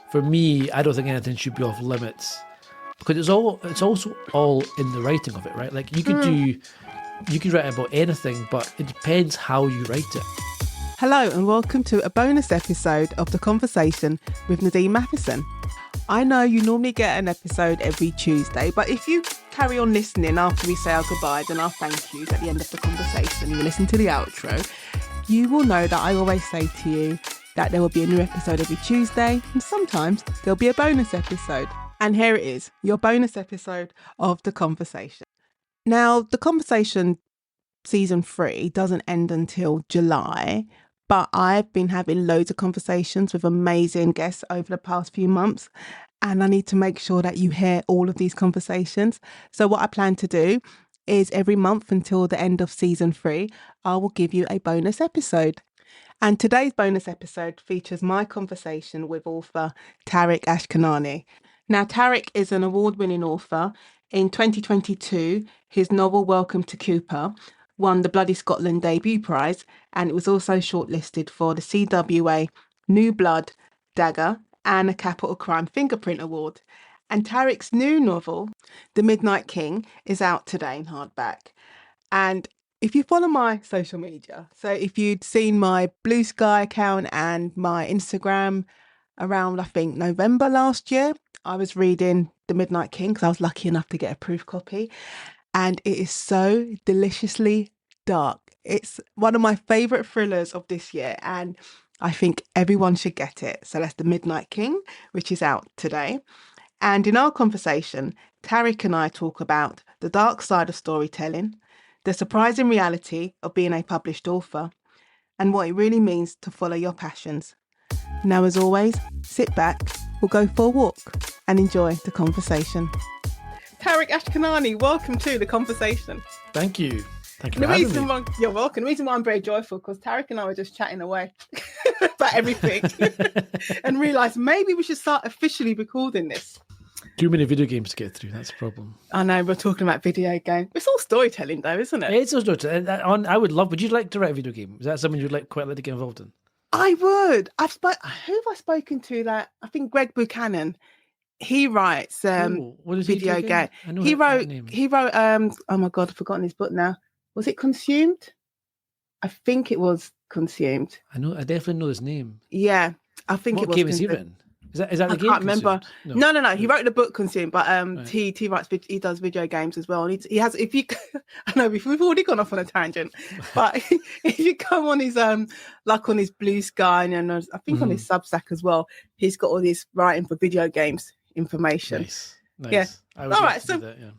for me, I don't think anything should be off limits because it's also all in the writing of it, right? Like you could write about anything, but it depends how you write it. Hello and welcome to a bonus episode of The Conversation with Nadine Matheson. I know you normally get an episode every Tuesday, but if you carry on listening after we say our goodbyes and our thank yous at the end of the conversation, you listen to the outro, you will know that I always say to you that there will be a new episode every Tuesday, and sometimes there'll be a bonus episode. And here it is, your bonus episode of The Conversation. Now, The Conversation season 3 doesn't end until July, but I've been having loads of conversations with amazing guests over the past few months, and I need to make sure that you hear all of these conversations. So what I plan to do is every month until the end of season 3, I will give you a bonus episode. And today's bonus episode features my conversation with author Tariq Ashkanani. Now, Tariq is an award-winning author. In 2022, his novel Welcome to Cooper won the Bloody Scotland Debut Prize, and it was also shortlisted for the CWA New Blood, Dagger and a Capital Crime Fingerprint Award. And Tariq's new novel, The Midnight King, is out today in hardback. And if you follow my social media, so if you'd seen my Blue Sky account and my Instagram around, I think, November last year, I was reading The Midnight King because I was lucky enough to get a proof copy. And it is so deliciously dark. It's one of my favourite thrillers of this year, and I think everyone should get it. So that's The Midnight King, which is out today. And in our conversation, Tariq and I talk about the dark side of storytelling, the surprising reality of being a published author, and what it really means to follow your passions. Now, as always, sit back, we'll go for a walk and enjoy the conversation. Tariq Ashkanani, welcome to The Conversation. Thank you. Thank you for having me. You're welcome. The reason why I'm very joyful, because Tariq and I were just chatting away about everything and realised maybe we should start officially recording this. Too many video games to get through, that's the problem. I know, we're talking about video games. It's all storytelling though, isn't it? It's all storytelling. Would you like to write a video game? Is that something you'd quite like to get involved in? I would. Who have I spoken to? That I think Greg Buchanan. He writes video game. He wrote oh my God, I've forgotten his book now. Was it Consumed? I think it was Consumed. I definitely know his name. Yeah, I think it was. What game is he written? Is that the game? I can't remember. No. He wrote the book Consumed, but right. he does video games as well. And he has. If you, I know we've already gone off on a tangent, but if you come on his like on his Blue Sky and I think on his Substack as well, he's got all this writing for video games information. Nice. Yeah. All right. So. That, yeah.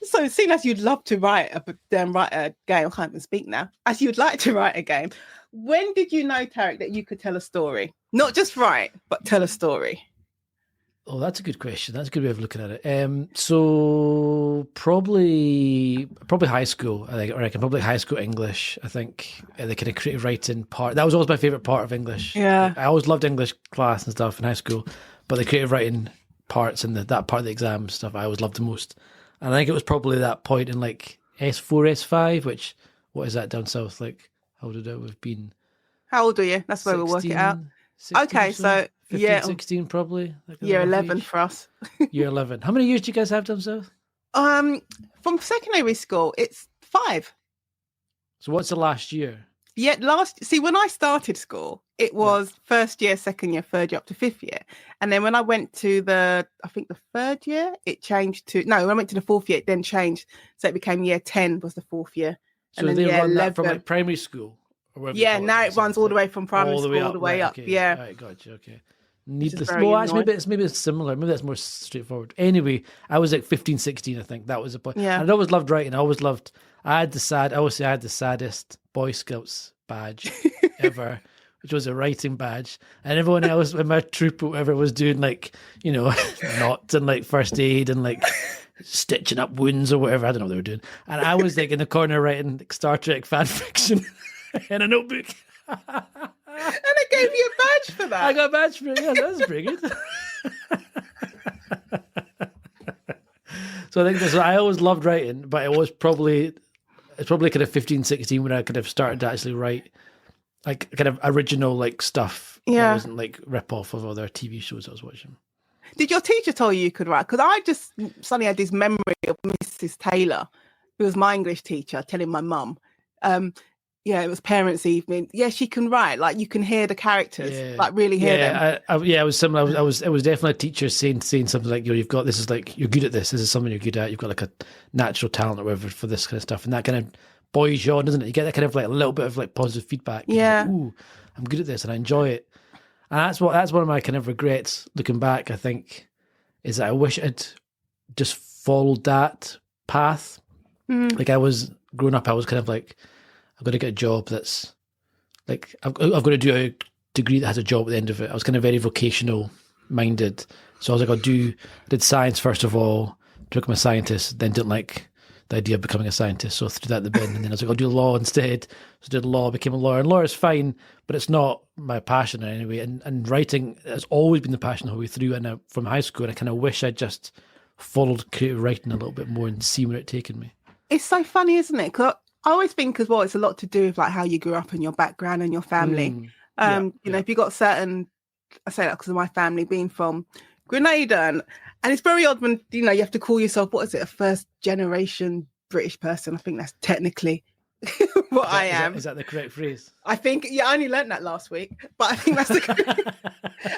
So, seeing as you'd love to write a game, I can't even speak now. As you'd like to write a game, when did you know, Tariq, that you could tell a story? Not just write, but tell a story. Oh, that's a good question. That's a good way of looking at it. So probably high school. I reckon probably high school English. I think the kind of creative writing part. That was always my favourite part of English. Yeah, I always loved English class and stuff in high school, but the creative writing parts and that part of the exam stuff I always loved the most. And I think it was probably that point in like S4, S5, which, what is that down south? Like, how old would it have been? How old are you? That's where we'll work it out. Okay, so 15, yeah. 16 probably. Year 11 age. For us. Year 11. How many years do you guys have down south? From secondary school, it's 5. So what's the last year? Yeah, when I started school, it was first year, second year, third year, up to 5th year. And then when I went to the 3rd year, it changed to, when I went to the 4th year, it then changed. So it became year 10 was the 4th year. So and they then run that from like primary school? Yeah, now it runs all the way from primary school all the way up. Okay. Yeah. Right, gotcha, okay. Needless. Well, actually, maybe it's similar. Maybe that's more straightforward. Anyway, I was like 15, 16, I think. That was the point. Yeah. And I always loved writing. I had the saddest Boy Scouts badge ever, which was a writing badge. And everyone else in my troop or whatever was doing like, knots and like first aid and like stitching up wounds or whatever. I don't know what they were doing. And I was like in the corner writing like Star Trek fan fiction in a notebook. And they gave you a badge for that. I got a badge for it. Yeah, that's pretty good. So I think I always loved writing, but it's probably kind of 15, 16 when I kind of started to actually write like kind of original like stuff It Yeah. wasn't like rip off of other TV shows I was watching. Did your teacher tell you could write? Because I just suddenly had this memory of Mrs. Taylor, who was my English teacher, telling my mum, yeah, it was parents' evening. Yeah, she can write. Like you can hear the characters, like really hear them. It was similar. It was definitely a teacher saying something like, you've got this is like you're good at this. This is something you're good at. You've got like a natural talent or whatever for this kind of stuff, and that kind of buoys you on, doesn't it? You get that kind of like a little bit of like positive feedback. Yeah. Like, ooh, I'm good at this and I enjoy it. And that's one of my kind of regrets looking back, I think, is that I wish I'd just followed that path. Like I was growing up, I was kind of like, I've got to get a job that's like, I've got to do a degree that has a job at the end of it. I was kind of very vocational minded. So I was like, I did science first of all, to become a scientist, then didn't like the idea of becoming a scientist. So I threw that in the bin. And then I was like, I'll do law instead. So I did law, became a lawyer. And law is fine, but it's not my passion anyway. And writing has always been the passion the whole way through. And from high school, and I kind of wish I'd just followed creative writing a little bit more and seen where it taken me. It's so funny, isn't it? Because I always think as well, it's a lot to do with like how you grew up and your background and your family. You know, if you got certain, I say that because of my family being from Grenada, and it's very odd when, you know, you have to call yourself, what is it, a first generation British person? I think that's technically what I am. Is that the correct phrase? I think, yeah, I only learn't that last week, but I think that's the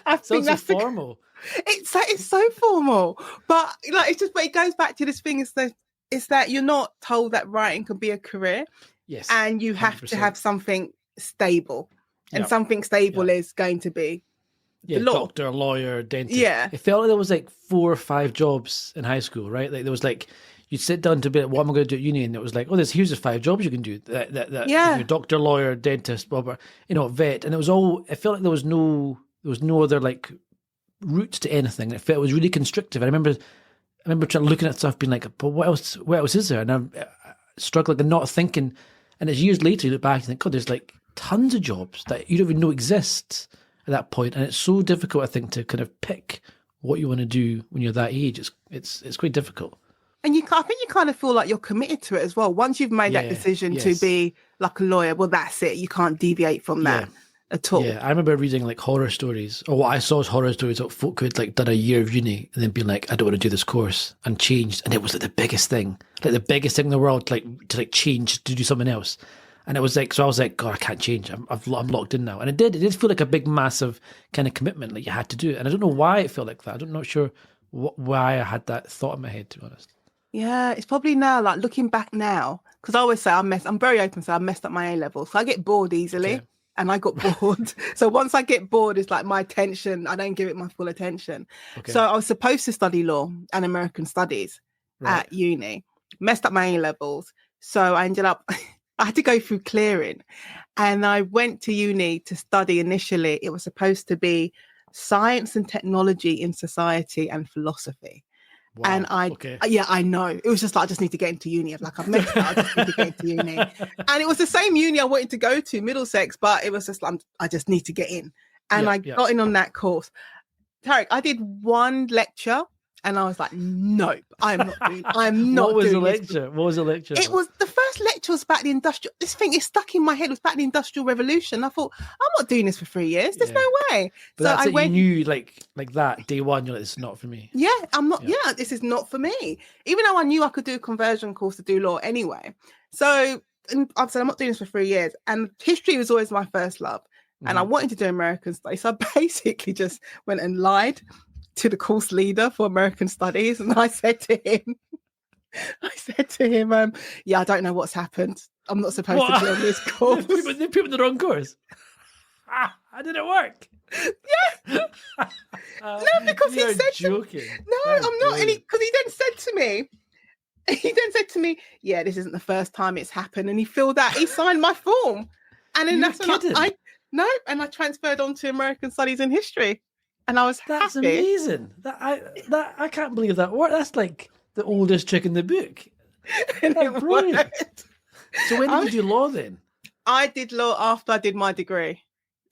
I think that's so formal. It's so formal, but like it's just, but it goes back to this thing, is that you're not told that writing can be a career. Yes. And you have 100%. to have something stable. And something stable is going to be the law. Doctor, lawyer, dentist. Yeah. It felt like there was like 4 or 5 jobs in high school, right? Like there was like, you'd sit down to be like, what am I going to do at uni? And it was like, oh, here's the 5 jobs you can do. You're doctor, lawyer, dentist, blah, blah, vet. And it felt like there was no other like route to anything. It was really constrictive. I remember looking at stuff being like, but what else is there? And I'm struggling and not thinking. And it's years later, you look back and think, God, there's like tons of jobs that you don't even know exist at that point. And it's so difficult, I think, to kind of pick what you want to do when you're that age. It's quite difficult. And I think you kind of feel like you're committed to it as well. Once you've made that decision to be like a lawyer, well, that's it. You can't deviate from that at all. Yeah, I remember reading like horror stories, or what I saw as horror stories of folk who had like done a year of uni and then being like, I don't want to do this course, and changed. And it was like the biggest thing in the world, like to like change to do something else. And it was like, so I was like, God, I can't change. I'm locked in now. And it did feel like a big, massive kind of commitment, like you had to do it. And I don't know why it felt like that. I'm not sure why I had that thought in my head, to be honest. Yeah, it's probably now, like looking back now, because I always say I'm very open, so I messed up my A-levels. So I get bored easily, and I got bored. So once I get bored, it's like my attention, I don't give it my full attention. Okay. So I was supposed to study law and American studies at uni, messed up my A-levels. So I ended up, I had to go through clearing, and I went to uni to study initially. It was supposed to be science and technology in society and philosophy. Wow. And I know. It was just like, I just need to get into uni. Like, I've messed up, I just need to get into uni. And it was the same uni I wanted to go to, Middlesex, but it was just like, I just need to get in. And I got in on that course. Tariq, I did one lecture and I was like, nope, I'm not doing What was the lecture? It was, the first lecture was about the industrial, this thing is stuck in my head, it was about the Industrial Revolution. I thought, I'm not doing this for 3 years. There's no way. But so you knew like that day one, you're like, it's not for me. Yeah, I'm not, this is not for me. Even though I knew I could do a conversion course to do law anyway. So I've said, I'm not doing this for 3 years. And history was always my first love. And I wanted to do American studies. So I basically just went and lied to the course leader for American studies. And I said to him, I don't know what's happened. I'm not supposed to be on this course. They put in the wrong course. How did it work? Yeah. No, because he said joking. I'm not. Because he then said to me, yeah, this isn't the first time it's happened. And he signed my form. And then that's when I transferred on to American Studies and History. And I was That's happy. Amazing. I can't believe that worked. That's like the oldest trick in the book. That's brilliant. So when did you do law then? I did law after I did my degree.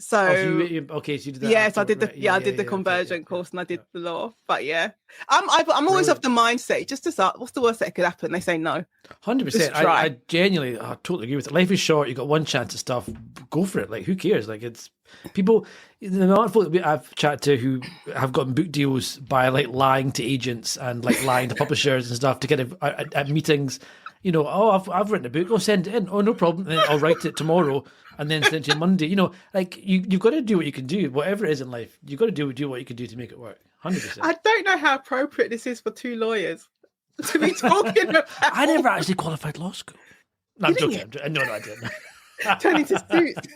So Okay, so you did that. yes, I after, did the right? I did the Okay, conversion course and I did yeah. the law. But yeah, I'm always of the mindset just to start. What's the worst that could happen? They say no. 100%. Just try. I genuinely, I totally agree with it. Life is short. You got one chance at stuff. Go for it. Like, who cares? Like, it's people. The amount of folk that I've chatted to who have gotten book deals by like lying to agents and like lying to publishers and stuff to get at meetings. You know, oh, I've written a book. Oh, send it in. Oh, no problem. And then I'll write it tomorrow and then send it to you Monday. You know, like you've got to do what you can do. Whatever it is in life, you've got to do what you can do to make it work. 100%. I don't know how appropriate this is for two lawyers to be talking about. I never actually qualified law school. No, I'm joking. No, I didn't. Turn into suits.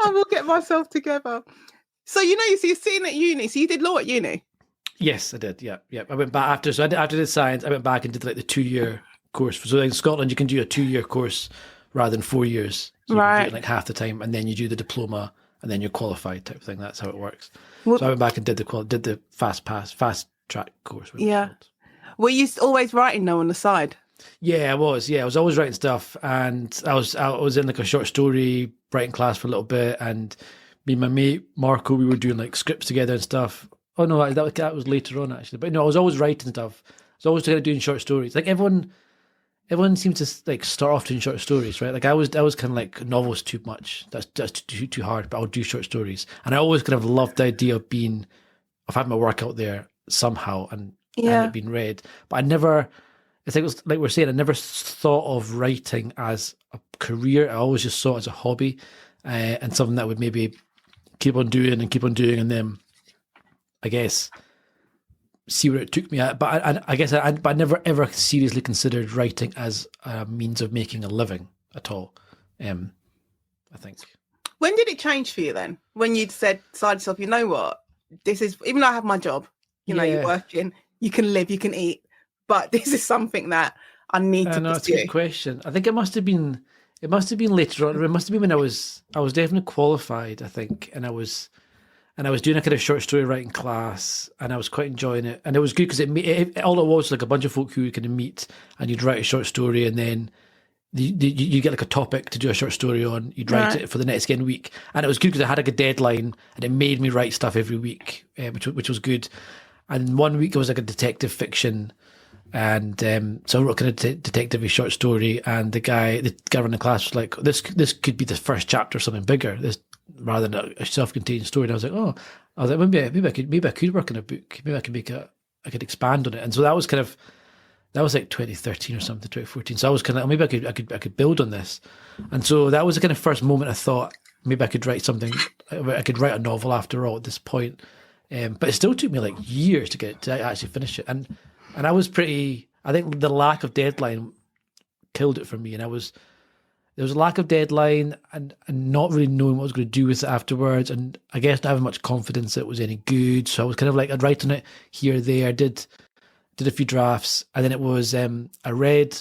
I will get myself together. So you're sitting at uni. So you did law at uni. Yes, I did. Yeah. I went back after. So after the science, I went back and did like the 2-year course. So in Scotland, you can do a 2-year course rather than 4 years. So you can do it like half the time, and then you do the diploma, and then you're qualified type of thing. That's how it works. So I went back and did the fast track course. Yeah. Were you always writing though on the side? Yeah, I was. Yeah, I was always writing stuff, and I was in like a short story writing class for a little bit, and me and my mate Marco, we were doing like scripts together and stuff. Oh no, that was later on actually. But no, I was always writing stuff. I was always kind of doing short stories. Like everyone seems to like start off doing short stories, right? Like I was kind of like novels too much. That's too hard. But I'll do short stories, and I always kind of loved the idea of having my work out there somehow and it being read. But I never. It's like we're saying, I never thought of writing as a career. I always just saw it as a hobby and something that would maybe keep on doing, and then I guess see where it took me at. But I never ever seriously considered writing as a means of making a living at all. I think. When did it change for you then? When you decided yourself, you know what, this is, even though I have my job, you're working, you can live, you can eat, but this is something that I need to pursue. That's a good question. I think it must have been later on. It must have been when I was definitely qualified, I think, and I was doing a kind of short story writing class, and I was quite enjoying it, and it was good because all it was like a bunch of folk who you kind of meet, and you'd write a short story, and then you get like a topic to do a short story on. You'd write it for the next week, and it was good because I had like a deadline, and it made me write stuff every week, which was good. And one week it was like a detective fiction. And so I wrote kind of detective-y short story, and the guy running the class was like, "This could be the first chapter of something bigger, this rather than a self-contained story." And I was like, maybe I could work on a book. Maybe I could expand on it. And so that was like 2013 or something, 2014. So I was kind of like, maybe I could build on this. And so that was the kind of first moment I thought maybe I could write something. I could write a novel after all at this point. But it still took me like years to actually finish it. And I was I think the lack of deadline killed it for me. And there was a lack of deadline and not really knowing what I was going to do with it afterwards. And I guess not having much confidence that it was any good. So I was kind of like, I'd write on it here, there, did a few drafts. And then it was, I read,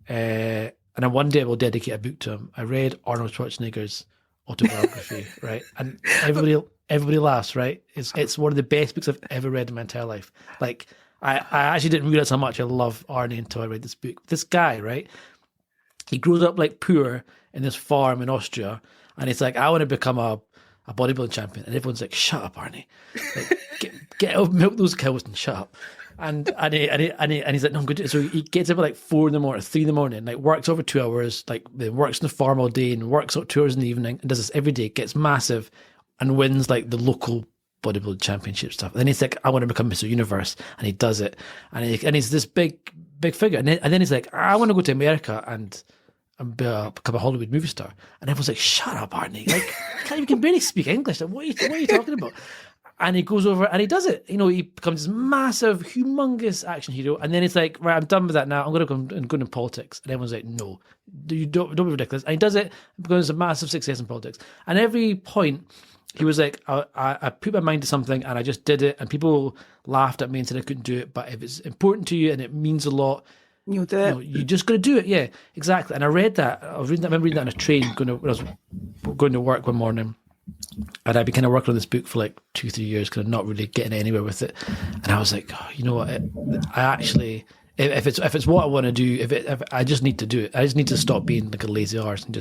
and then one day I will dedicate a book to him. I read Arnold Schwarzenegger's autobiography, right? And everybody laughs, right? It's one of the best books I've ever read in my entire life. Like, I actually didn't realize how much I love Arnie until I read this book. This guy, right? He grows up like poor in this farm in Austria, and it's like, I want to become a bodybuilding champion, and everyone's like, "Shut up, Arnie! Like, get out, milk those cows, and shut up." And he's like, "No, I'm good." So he gets up at like 4 a.m, 3 a.m, like works over 2 hours, like works in the farm all day, and works out 2 hours in the evening, and does this every day. Gets massive, and wins like the local bodybuilding championship stuff. And then he's like, I want to become Mr. Universe, and he does it, and he's this big figure. And then he's like, I want to go to America and become a Hollywood movie star. And everyone's like, shut up, Arnie! Like, you can barely speak English. Like, what are you talking about? And he goes over and he does it. You know, he becomes this massive, humongous action hero. And then it's like, right, I'm done with that now. I'm going to go into politics. And everyone's like, no, you don't be ridiculous. And he does it, becomes a massive success in politics. And every point, he was like, I put my mind to something and I just did it. And people laughed at me and said I couldn't do it. But if it's important to you and it means a lot, you'll do it. You just got to do it. Yeah, exactly. And I read that. I remember reading that on a train when I was going to work one morning. And I'd been kind of working on this book for like 2-3 years, kind of not really getting anywhere with it. And I was like, oh, you know what? I actually, if it's what I want to do, if I just need to do it. I just need to stop being like a lazy arse and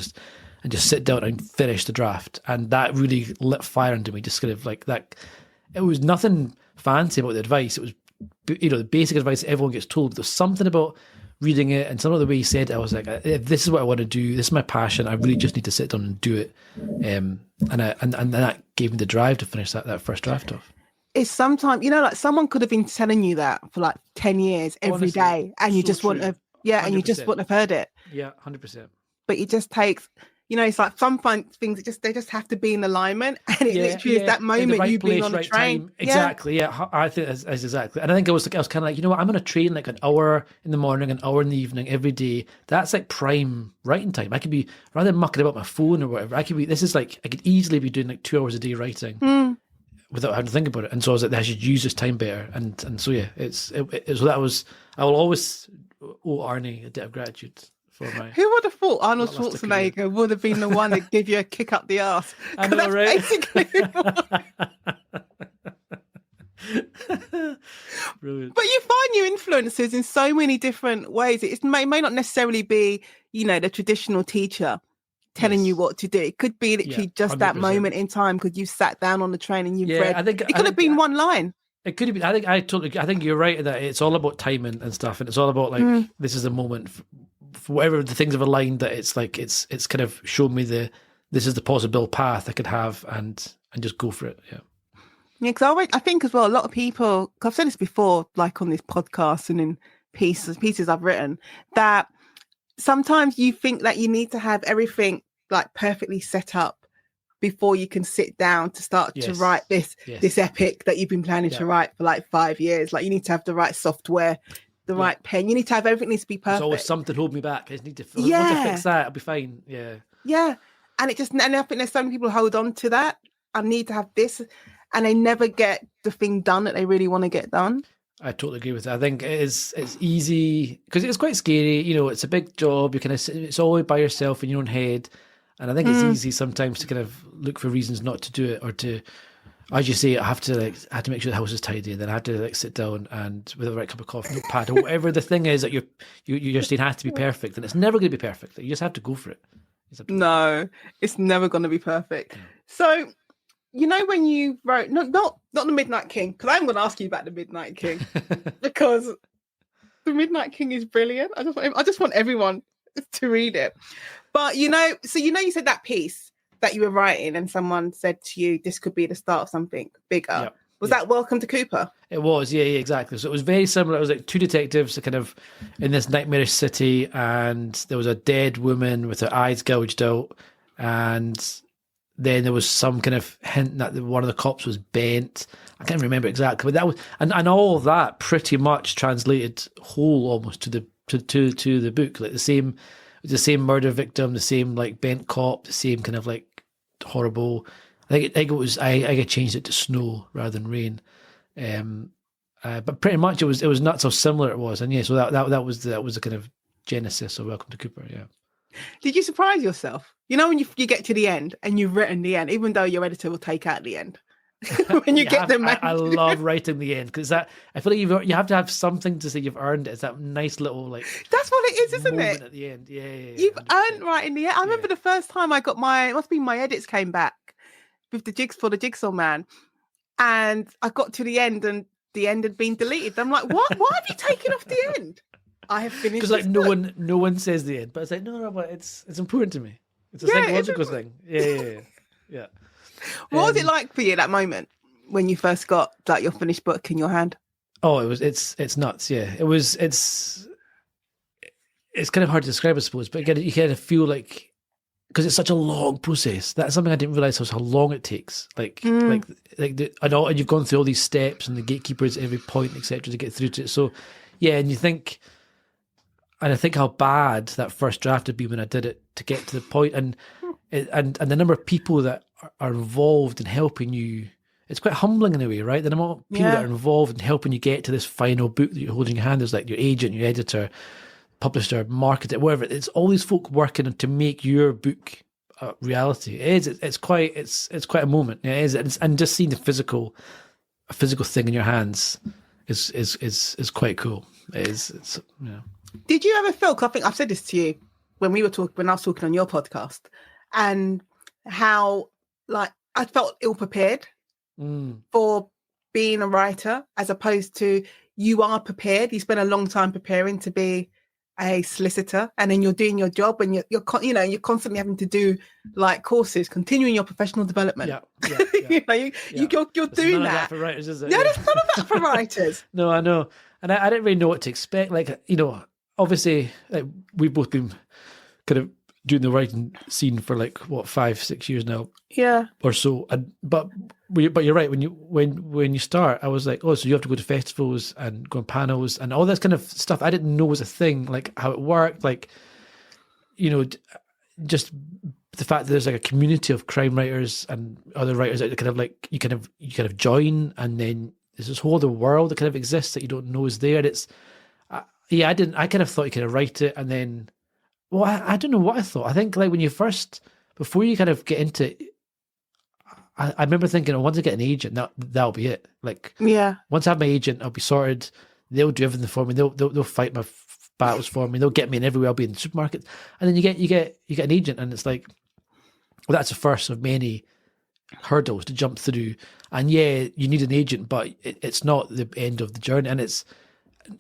and just sit down and finish the draft. And that really lit fire under me, just kind of like that. It was nothing fancy about the advice. It was, the basic advice that everyone gets told. There's something about reading it and some of the way he said it, I was like, if this is what I want to do, this is my passion, I really just need to sit down and do it. And that gave me the drive to finish that first draft off. It's sometimes, like someone could have been telling you that for like 10 years every day, and you so just wouldn't have, and you just wouldn't have heard it. Yeah, 100%. But it just takes, it's like some things they just have to be in alignment, and it literally is that moment right you being on the train. Time. Exactly. Yeah, I think that's exactly. And I think I was kind of like, I'm on a train like an hour in the morning, an hour in the evening every day. That's like prime writing time. I could be rather than mucking about my phone or whatever. I could easily be doing like 2 hours a day writing. Without having to think about it. And so I was like, I should use this time better. And so yeah, so that was, I will always owe Arnie a debt of gratitude for my. Who would have thought Arnold Schwarzenegger would have been the one to give you a kick up the arse? I know, right? Basically Brilliant. But you find your influences in so many different ways. It may not necessarily be, the traditional teacher telling you what to do. It could be literally just 100%. That moment in time because you sat down on the train and you've read. It could have been one line. It could have been. I think you're right that it's all about timing and stuff, and it's all about like this is the moment for whatever the things have aligned that it's like it's kind of shown me this is the possible path I could have and just go for it. Yeah. Yeah, because I think as well a lot of people. Cause I've said this before, like on this podcast and in pieces I've written, that sometimes you think that you need to have everything like perfectly set up before you can sit down to start to write this epic that you've been planning to write for like 5 years. Like you need to have the right software, the right pen. You need to have everything needs to be perfect. There's always something holding me back. I just need to once I fix that, I'll be fine. Yeah. Yeah. And I think there's so many people who hold on to that. I need to have this, and they never get the thing done that they really want to get done. I totally agree with that. I think it's easy because it's quite scary. It's a big job. It's all by yourself in your own head, and I think it's easy sometimes to kind of look for reasons not to do it or to, as you say, I have to make sure the house is tidy, and then I have to like sit down and with the right cup of coffee, notepad, or whatever the thing is that you're saying has to be perfect, and it's never going to be perfect. You just have to go for it. No, it's never going to be perfect. So. When you wrote not the Midnight King, because I'm going to ask you about the Midnight King because the Midnight King is brilliant. I just want everyone to read it. But you said that piece that you were writing, and someone said to you, "This could be the start of something bigger." Yep. Was that Welcome to Cooper? It was, yeah, exactly. So it was very similar. It was like two detectives kind of in this nightmarish city, and there was a dead woman with her eyes gouged out, and then there was some kind of hint that one of the cops was bent. I can't remember exactly, but that was and all of that pretty much translated whole almost to the book. Like the same murder victim, the same like bent cop, the same kind of like horrible. I think it was I changed it to snow rather than rain. But pretty much it was nuts how similar it was, and yeah, so that was the kind of genesis of Welcome to Cooper. Yeah. Did you surprise yourself? When you get to the end and you've written the end, even though your editor will take out the end. When you get them, I love writing the end because I feel like you have to have something to say you've earned it. It's that nice little like. That's what it is, isn't it? At the end, yeah. You've earned writing the end. I remember the first time I got my edits came back with the Jigsaw Man, and I got to the end and the end had been deleted. I'm like, what? Why have you taken off the end? I have finished because like no one says the end, but it's like no, but it's important to me. It's a psychological thing. Yeah. What was it like for you that moment when you first got like your finished book in your hand? Oh, it's nuts. Yeah, it's kind of hard to describe, I suppose. But again, you kind of feel like because it's such a long process. That's something I didn't realize was how long it takes. And you've gone through all these steps and the gatekeepers at every point, etc., to get through to it. So yeah, and you think. And I think how bad that first draft would be when I did it to get to the point, and the number of people that are involved in helping you. It's quite humbling in a way, right? The amount of people that are involved in helping you get to this final book that you're holding in your hand. There's like your agent, your editor, publisher, marketer, whatever. It's all these folk working to make your book a reality. It is. It's quite a moment. It is, and just seeing a physical thing in your hands is quite cool. It is. It's Did you ever feel? Cause I think I've said this to you when I was talking on your podcast, and how like I felt ill prepared for being a writer, as opposed to you are prepared. You spend a long time preparing to be a solicitor, and then you're doing your job, and you're constantly having to do like courses, continuing your professional development. You're doing that for writers, is it? Yeah, there's none of that for writers. No, I know, and I didn't really know what to expect. Like, obviously, like, we've both been kind of doing the writing scene for like what 5-6 years now, or so. And but you're right. When you start, I was like, oh, so you have to go to festivals and go on panels and all this kind of stuff. I didn't know was a thing, like how it worked, like just the fact that there's like a community of crime writers and other writers that kind of like you kind of join, and then there's this whole other world that kind of exists that you don't know is there. And it's I kind of thought you kind of write it and then. Well, I don't know what I thought. I think like when you before you kind of get into it, I remember thinking, once I get an agent, that'll be it. Like, once I have my agent, I'll be sorted. They'll do everything for me. They'll fight my battles for me. They'll get me in everywhere. I'll be in the supermarkets. And then you get an agent, and it's like, well, that's the first of many hurdles to jump through. And yeah, you need an agent, but it's not the end of the journey. And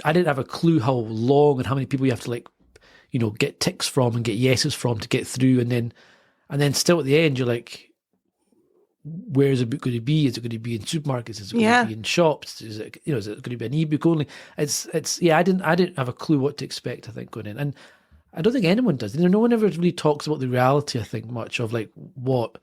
I didn't have a clue how long and how many people you have to like, get ticks from and get yeses from to get through, and then still at the end you're like, where is the book going to be? Is it going to be in supermarkets? Is it going to be in shops? Is it is it going to be an ebook only? It's I didn't have a clue what to expect, I think, going in, and I don't think anyone does. No one ever really talks about the reality, I think, much of like what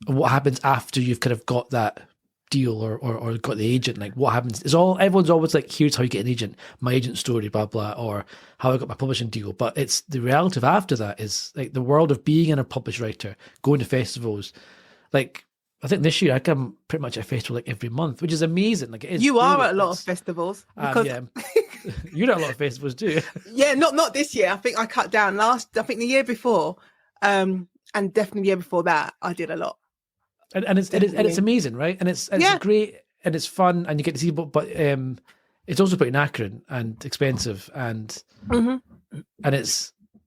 happens after you've kind of got that deal or got the agent. Like what happens is everyone's always like, here's how you get an agent, my agent story, blah blah, or how I got my publishing deal. But it's the reality of after that is like the world of being an unpublished writer, going to festivals. Like I think this year I come pretty much at a festival like every month, which is amazing. Like it is. You are at a lot of festivals because you're at a lot of festivals too. Yeah, not this year. I think I cut down I think the year before, and definitely the year before that I did a lot. And it's amazing, right? And it's great and it's fun, and you get to see, but it's also pretty knackering and expensive, and and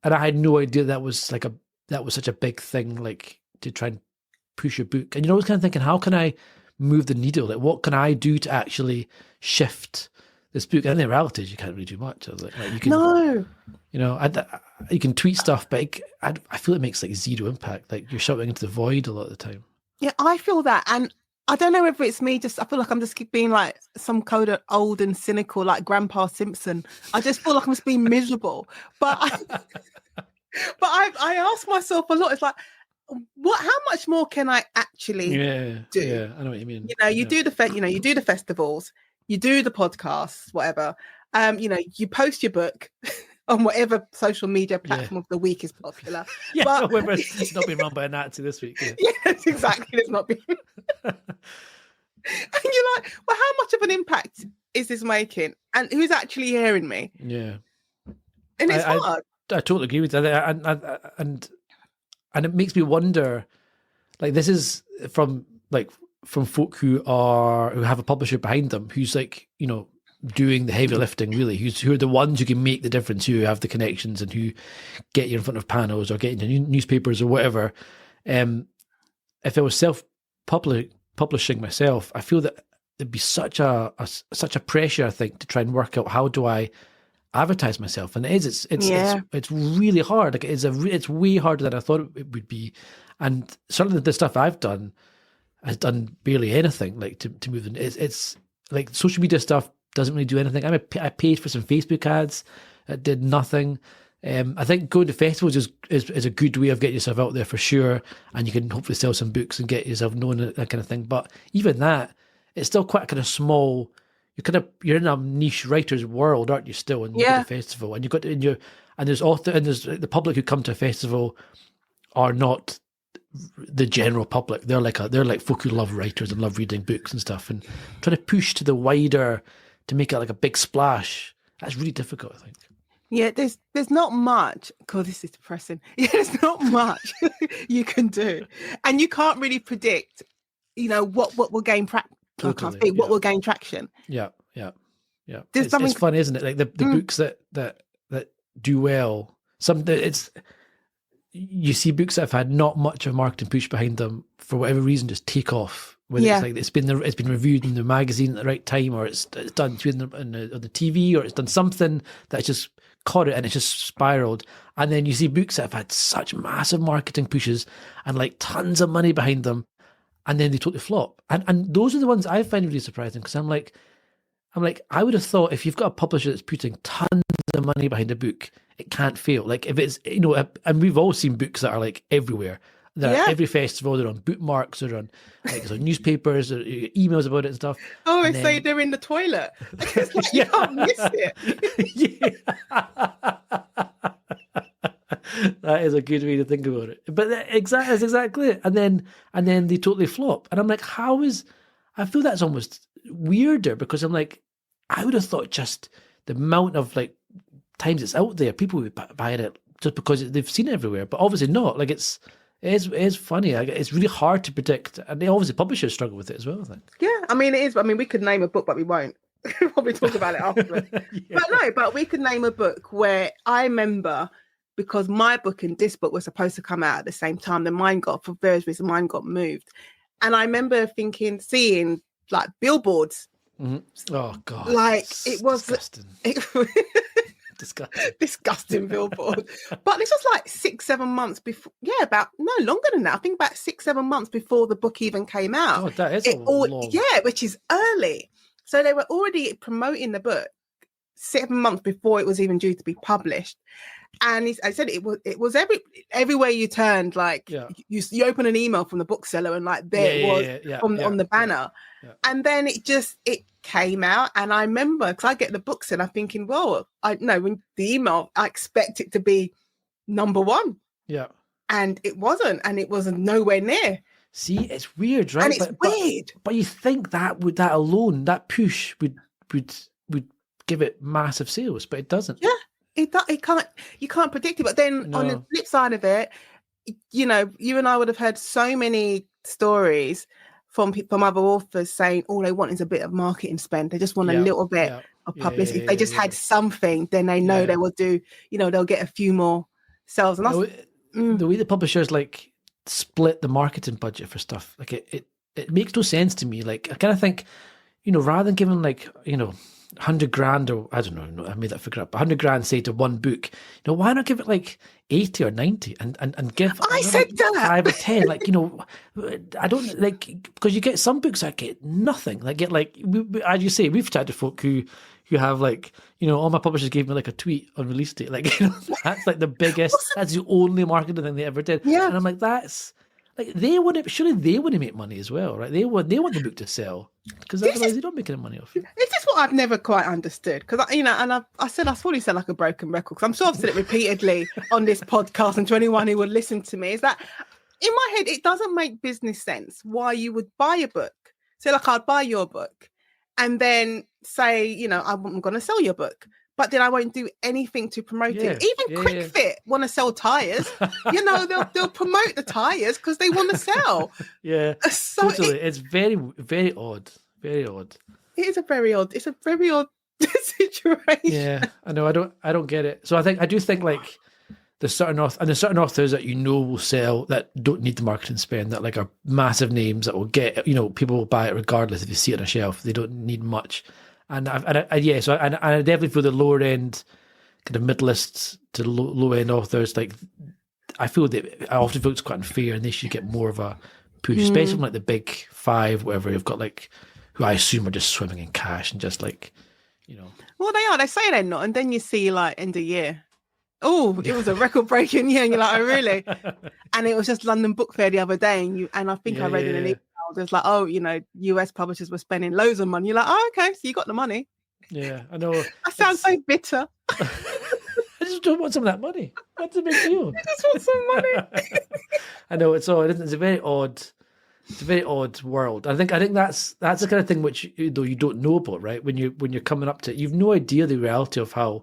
I had no idea that was such a big thing, like to try and push a book. And I was kind of thinking, how can I move the needle? Like, what can I do to actually shift this book? And in reality, you can't really do much. Like you can, you can tweet stuff, but I feel it makes like zero impact. Like you're shouting into the void a lot of the time. Yeah, I feel that. And I don't know whether it's me, I feel like I'm just being like some kind of old and cynical, like Grandpa Simpson. I just feel like I'm just being miserable. But I ask myself a lot, it's like, how much more can I actually do? Yeah, I know what you mean. You do you do the festivals, you do the podcasts, whatever. You post your book on whatever social media platform of the week is popular. But it's not been run by a Nazi this week. Yes, exactly. It's not been. And you're like, well, how much of an impact is this making? And who's actually hearing me? Yeah. And it's hard. I totally agree with that. And it makes me wonder, like, this is from folk who have a publisher behind them, who's like, doing the heavy lifting, really, who are the ones who can make the difference, who have the connections and who get you in front of panels or get into newspapers or whatever. If I was self-publishing myself, I feel that there'd be such a pressure, I think, to try and work out how do I advertise myself. And it's really hard. Like it's way harder than I thought it would be. And certainly the stuff I've done has done barely anything like to move. It's like social media stuff doesn't really do anything. I paid for some Facebook ads. It did nothing. I think going to festivals is a good way of getting yourself out there for sure, and you can hopefully sell some books and get yourself known, that kind of thing. But even that, it's still quite a kind of small. You're in a niche writer's world, aren't you? Still, and you go to a festival, and there's the public who come to a festival are not the general public. They're like folk who love writers and love reading books and stuff, and trying to push to the wider to make it like a big splash. That's really difficult, I think. Yeah, there's not much. God, this is depressing. Yeah, there's not much you can do, and you can't really predict, what will gain what will gain traction. Yeah. It's fun, isn't it? Like the books that do well. you see books that have had not much of a marketing push behind them for whatever reason just take off. Whether it's like it's been reviewed in the magazine at the right time, or it's done on the TV, or it's done something that's just caught it and it's just spiraled. And then you see books that have had such massive marketing pushes and like tons of money behind them, and then they totally flop. And those are the ones I find really surprising, because I'm like, I would have thought if you've got a publisher that's putting tons of money behind a book, it can't fail. Like if it's, and we've all seen books that are like everywhere. They're at every festival, they're on bookmarks, they're on like on newspapers, or emails about it and stuff. Oh, and say they're in the toilet. It's like you can't miss it. That is a good way to think about it. But that's exactly it. And then they totally flop. And I'm like, I feel that's almost weirder, because I'm like, I would have thought just the amount of like times it's out there, people would buy it just because they've seen it everywhere. But obviously not. Like it is funny. It's really hard to predict, and obviously publishers struggle with it as well, I think. Yeah, I mean it is. I mean, we could name a book, but we won't. We'll probably talk about it afterwards. But we could name a book where I remember, because my book and this book were supposed to come out at the same time, then for various reasons, mine got moved. And I remember seeing like billboards. Mm-hmm. Oh God! Like it was disgusting. Disgusting billboard. But this was like 6-7 months before. Yeah, longer than that. I think about 6-7 months before the book even came out. God, that is long. Yeah, which is early. So they were already promoting the book 7 months before it was even due to be published. And I said it was everywhere you turned, like you open an email from the bookseller and like there it was on the banner. Yeah. And then it came out, and I remember, because I get the books and I'm thinking, well, I know when the email, I expect it to be number one. Yeah. And it wasn't, and it was nowhere near. See, it's weird, right? And it's weird. But you think that alone, that push would give it massive sales, but it doesn't. Yeah. You can't predict it. But then on the flip side of it, you and I would have heard so many stories from other authors saying all they want is a bit of marketing spend. They just want a little bit of publicity. If they just had something, then they know they will do, they'll get a few more sales. And the way the publishers like split the marketing budget for stuff, like it makes no sense to me. Like I kind of think, rather than giving like, 100 grand, or I don't know, I made that figure up, 100 grand say to one book, why not give it like 80 or 90 and give I said that 5 or 10, like, I don't like, because you get some books that get nothing, like get like, as you say, we've chatted to folk who have like, all my publishers gave me like a tweet on release date, like, that's like the biggest, that's the only marketing thing they ever did. Yeah. And I'm like, that's like, they want to make money as well, right? They want the book to sell, because otherwise they don't make any money off it. This is what I've never quite understood, because and I probably sound like a broken record, because I'm sure I've said it repeatedly on this podcast, and to anyone who would listen to me, is that in my head it doesn't make business sense why you would buy a book. So like I'd buy your book and then say, I'm going to sell your book, but then I won't do anything to promote it. Even Quick Fit want to sell tires. They'll promote the tires because they want to sell. Yeah, so totally. It's very, very odd. Very odd. It's a very odd situation. Yeah, I know. I don't get it. So I do think like there's certain authors that will sell, that don't need the marketing spend, that like are massive names that will get, people will buy it regardless if you see it on a shelf. They don't need much. And I definitely feel the lower end, kind of mid-list to low end authors, like I often feel it's quite unfair, and they should get more of a push, especially from like the big five, whatever. You've got like, who I assume are just swimming in cash and just like, Well, they are. They say they're not, and then you see like end of year. Oh, it was a record-breaking year, and you're like, oh really? And it was just London Book Fair the other day, and I think I read in an email. There's like, US publishers were spending loads of money. You're like, oh, okay, so you got the money. Yeah, I know. I sound so bitter. I just don't want some of that money. What's the big deal? I just want some money. I know, it's a very odd world. I think that's the kind of thing which, though, you don't know about, right? When you're coming up to it, you've no idea the reality of how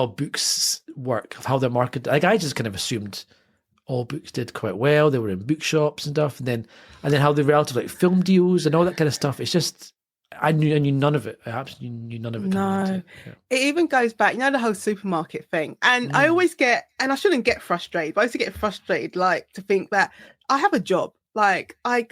books work, of how they're marketed. Like I just kind of assumed all books did quite well. They were in bookshops and stuff, and then how the relative like film deals and all that kind of stuff. It's just, I knew none of it. I absolutely knew none of it coming into No, it. Yeah. it even goes back, the whole supermarket thing. And I always get, and I shouldn't get frustrated, but I used to get frustrated, like to think that I have a job. Like I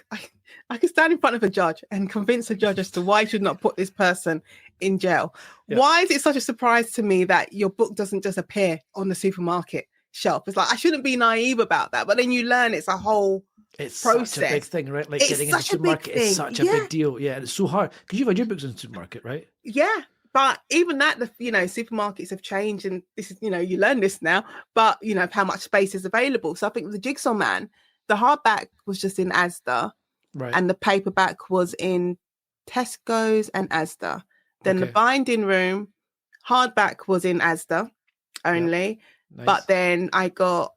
could stand in front of a judge and convince a judge as to why I should not put this person in jail. Yeah. Why is it such a surprise to me that your book doesn't just appear on the supermarket shelf? It's like, I shouldn't be naive about that. But then you learn it's a whole process. Such a big thing, right? Like It's getting in the such a big supermarket is thing. such a big deal. Yeah, and it's so hard because you've had your books in the supermarket, right? Yeah. But even that, supermarkets have changed, and this is, you learn this now, but how much space is available. So I think with the Jigsaw Man, the hardback was just in Asda, Right. and the paperback was in Tesco's and Asda. Then the Okay. binding room, hardback was in Asda only, Nice. but then I got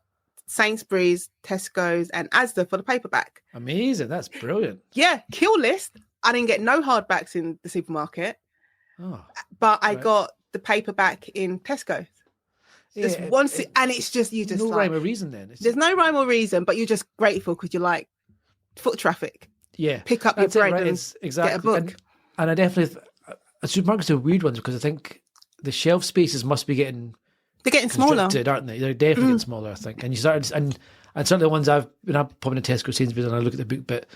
Sainsbury's, Tesco's, and Asda for the paperback. Amazing. That's brilliant. Yeah, Kill List. I didn't get no hardbacks in the supermarket, Oh, but I right. got the paperback in Tesco's. Just yeah, once, and it's just you just no like, rhyme or reason. Then there's no rhyme or reason, but you're just grateful because you're like, foot traffic. yeah, Pick up that's your it, bread right? and It's exactly get a book. And I definitely supermarkets are weird ones because I think the shelf spaces must be getting They're getting smaller. constricted, aren't they? They're definitely getting smaller, I think. And you started and certainly the ones when I'm popping to Tesco, Sainsbury's, and I look at the book, but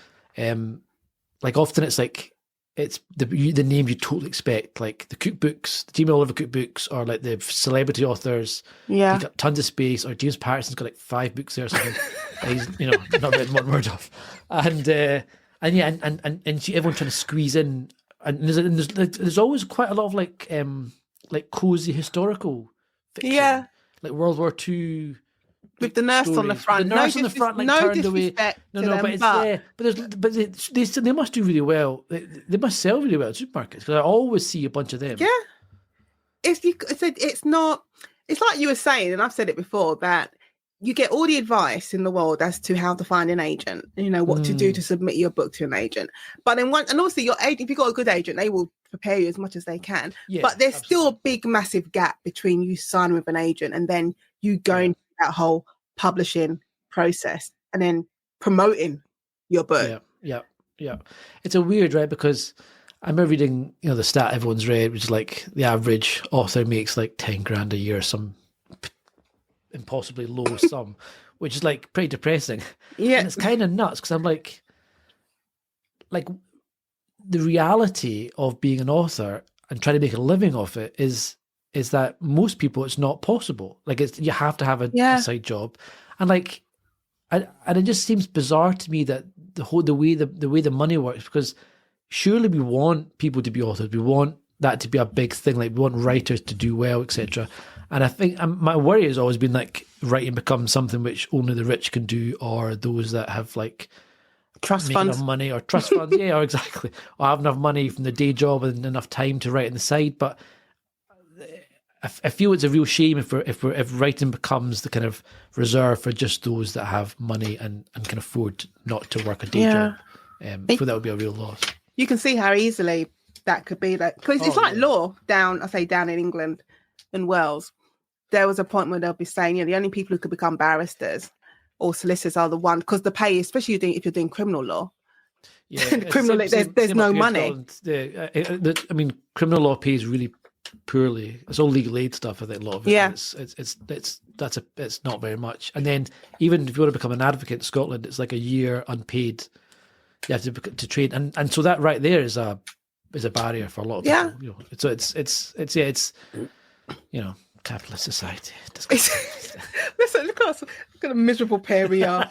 like often it's like it's the name you totally expect, like the cookbooks, the Jamie Oliver cookbooks, or like the celebrity authors. Yeah. Take up tons of space, or James Patterson's got like 5 books there or something. He's not written one word of, and everyone trying to squeeze in, and there's always quite a lot of like cozy historical fiction, Yeah. like World War II. With the nurse on the stories. front. The nurse on the front, like no turned away. disrespect No, to them, but it's there. But they must do really well. They must sell really well at supermarkets because I always see a bunch of them. Yeah. It's not. It's like you were saying, and I've said it before, that you get all the advice in the world as to how to find an agent. What to do to submit your book to an agent. But then and also your agent, if you've got a good agent, they will prepare you as much as they can. Yeah, but there's absolutely. still a big, massive gap between you signing with an agent and then you going through that whole publishing process and then promoting your book. Yeah. It's a weird, right? Because I remember reading, the stat everyone's read, which is like the average author makes like 10 grand a year, some impossibly low sum, which is like pretty depressing. Yeah. And it's kind of nuts because I'm like the reality of being an author and trying to make a living off it is that most people it's not possible. Like you have to have a side job, and and it just seems bizarre to me that the way the money works, because surely we want people to be authors, we want that to be a big thing, like we want writers to do well, etc. And I think my worry has always been like writing becomes something which only the rich can do, or those that have like trust funds, enough money, or trust funds, yeah, or exactly, or have enough money from the day job and enough time to write on the side. But I feel it's a real shame if writing becomes the kind of reserve for just those that have money and can afford not to work a day job. So that would be a real loss. You can see how easily that could be, like, because it's like law down in England and Wales. There was a point where they'll be saying, the only people who could become barristers or solicitors are the one, because the pay, especially if you're doing criminal law. Yeah, criminal, there's no money. I mean, criminal law pays really poorly. It's all legal aid stuff. I think a lot of it. Yeah, it's not very much. And then even if you want to become an advocate in Scotland, it's like a year unpaid. You have to train, and so that right there is a barrier for a lot of people. Yeah. So it's capitalist society. Listen, look at a miserable pair we are.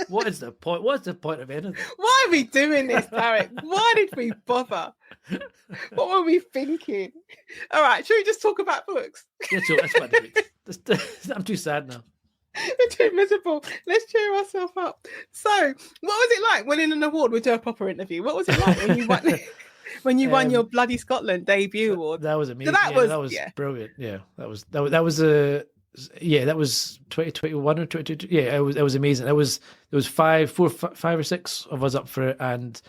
What is the point? What's the point of anything? Why are we doing this, Tariq? Why did we bother? What were we thinking? All right, should we just talk about books? Yeah, so that's what I do. I'm too sad now. We're too miserable. Let's cheer ourselves up. So, what was it like winning an award? We'll do a proper interview. What was it like when you won? When you won your Bloody Scotland debut award? That was amazing. So that was brilliant. Yeah, that was 2021 or 2022. Yeah, it was amazing. There was 5 or 6 of us up for it, and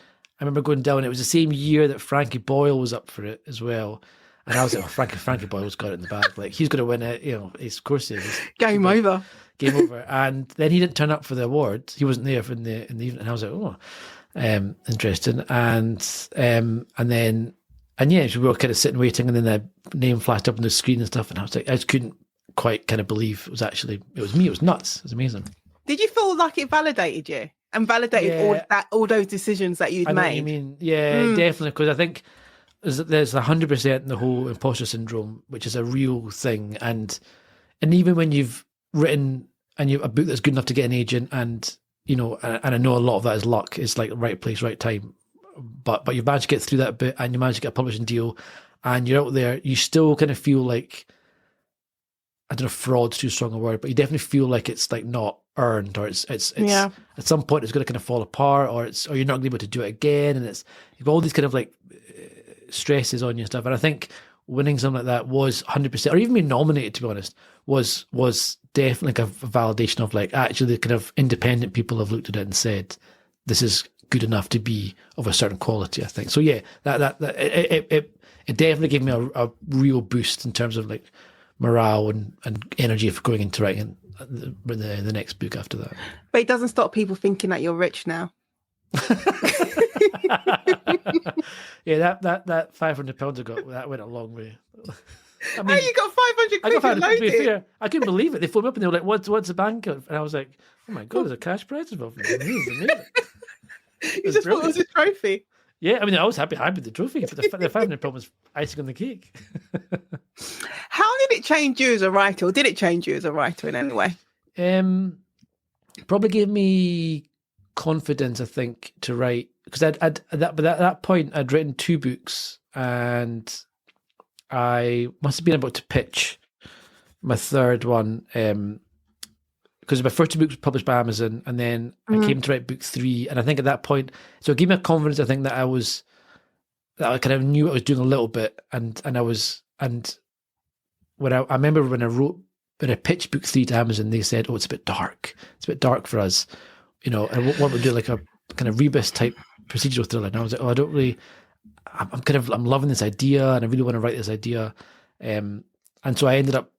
I remember going down. It was the same year that Frankie Boyle was up for it as well, and I was like, Frankie Boyle's got it in the bag. Like he's going to win it. Of course he is. Game over. And then he didn't turn up for the award. He wasn't there in the evening, and I was like, oh. Interesting. And yeah, we were kind of sitting waiting, and then the name flashed up on the screen and stuff, and I was like, I just couldn't quite kind of believe it was me. It was nuts. It was amazing. Did you feel like it validated you and validated all those decisions that you'd I know made? what you mean, definitely, because I think there's 100% the whole imposter syndrome, which is a real thing, and even when you've written a book that's good enough to get an agent, and I know a lot of that is luck. It's like right place, right time. But you've managed to get through that bit, and you managed to get a publishing deal, and you're out there. You still kind of feel like, I don't know if fraud's too strong a word, but you definitely feel like it's like not earned, or it's at some point it's going to kind of fall apart, or you're not going to be able to do it again, and you've got all these kind of like stresses on you and stuff. And I think winning something like that was 100%, or even being nominated, to be honest, was definitely like a validation of like, actually the kind of independent people have looked at it and said, this is good enough to be of a certain quality, I think. So yeah, it definitely gave me a real boost in terms of like morale and energy for going into writing the next book after that. But it doesn't stop people thinking that you're rich now. Yeah, that £500 I got, that went a long way. I mean, you got 500 quid. I got 500 quid. To be fair, I couldn't believe it. They phoned me up and they were like, "What's the bank?" And I was like, "Oh my god, there's a cash prize involved." This is amazing. You just thought it was a trophy. Yeah, I mean, I was happy with the trophy, but the £500 was icing on the cake. How did it change you as a writer, or did it change you as a writer in any way? Probably gave me confidence, I think, to write, because at that point I'd written 2 books, and I must have been about to pitch my third one, because my first 2 books were published by Amazon, and then I came to write book 3, and I think at that point, so it gave me a confidence, I think, that I kind of knew what I was doing a little bit, and when I remember when I pitched book 3 to Amazon, they said, "Oh, it's a bit dark for us, and what we'll do, like a kind of rebus type procedural thriller." And I was like, "Oh, I don't really, I'm loving this idea, and I really want to write this idea," and so I ended up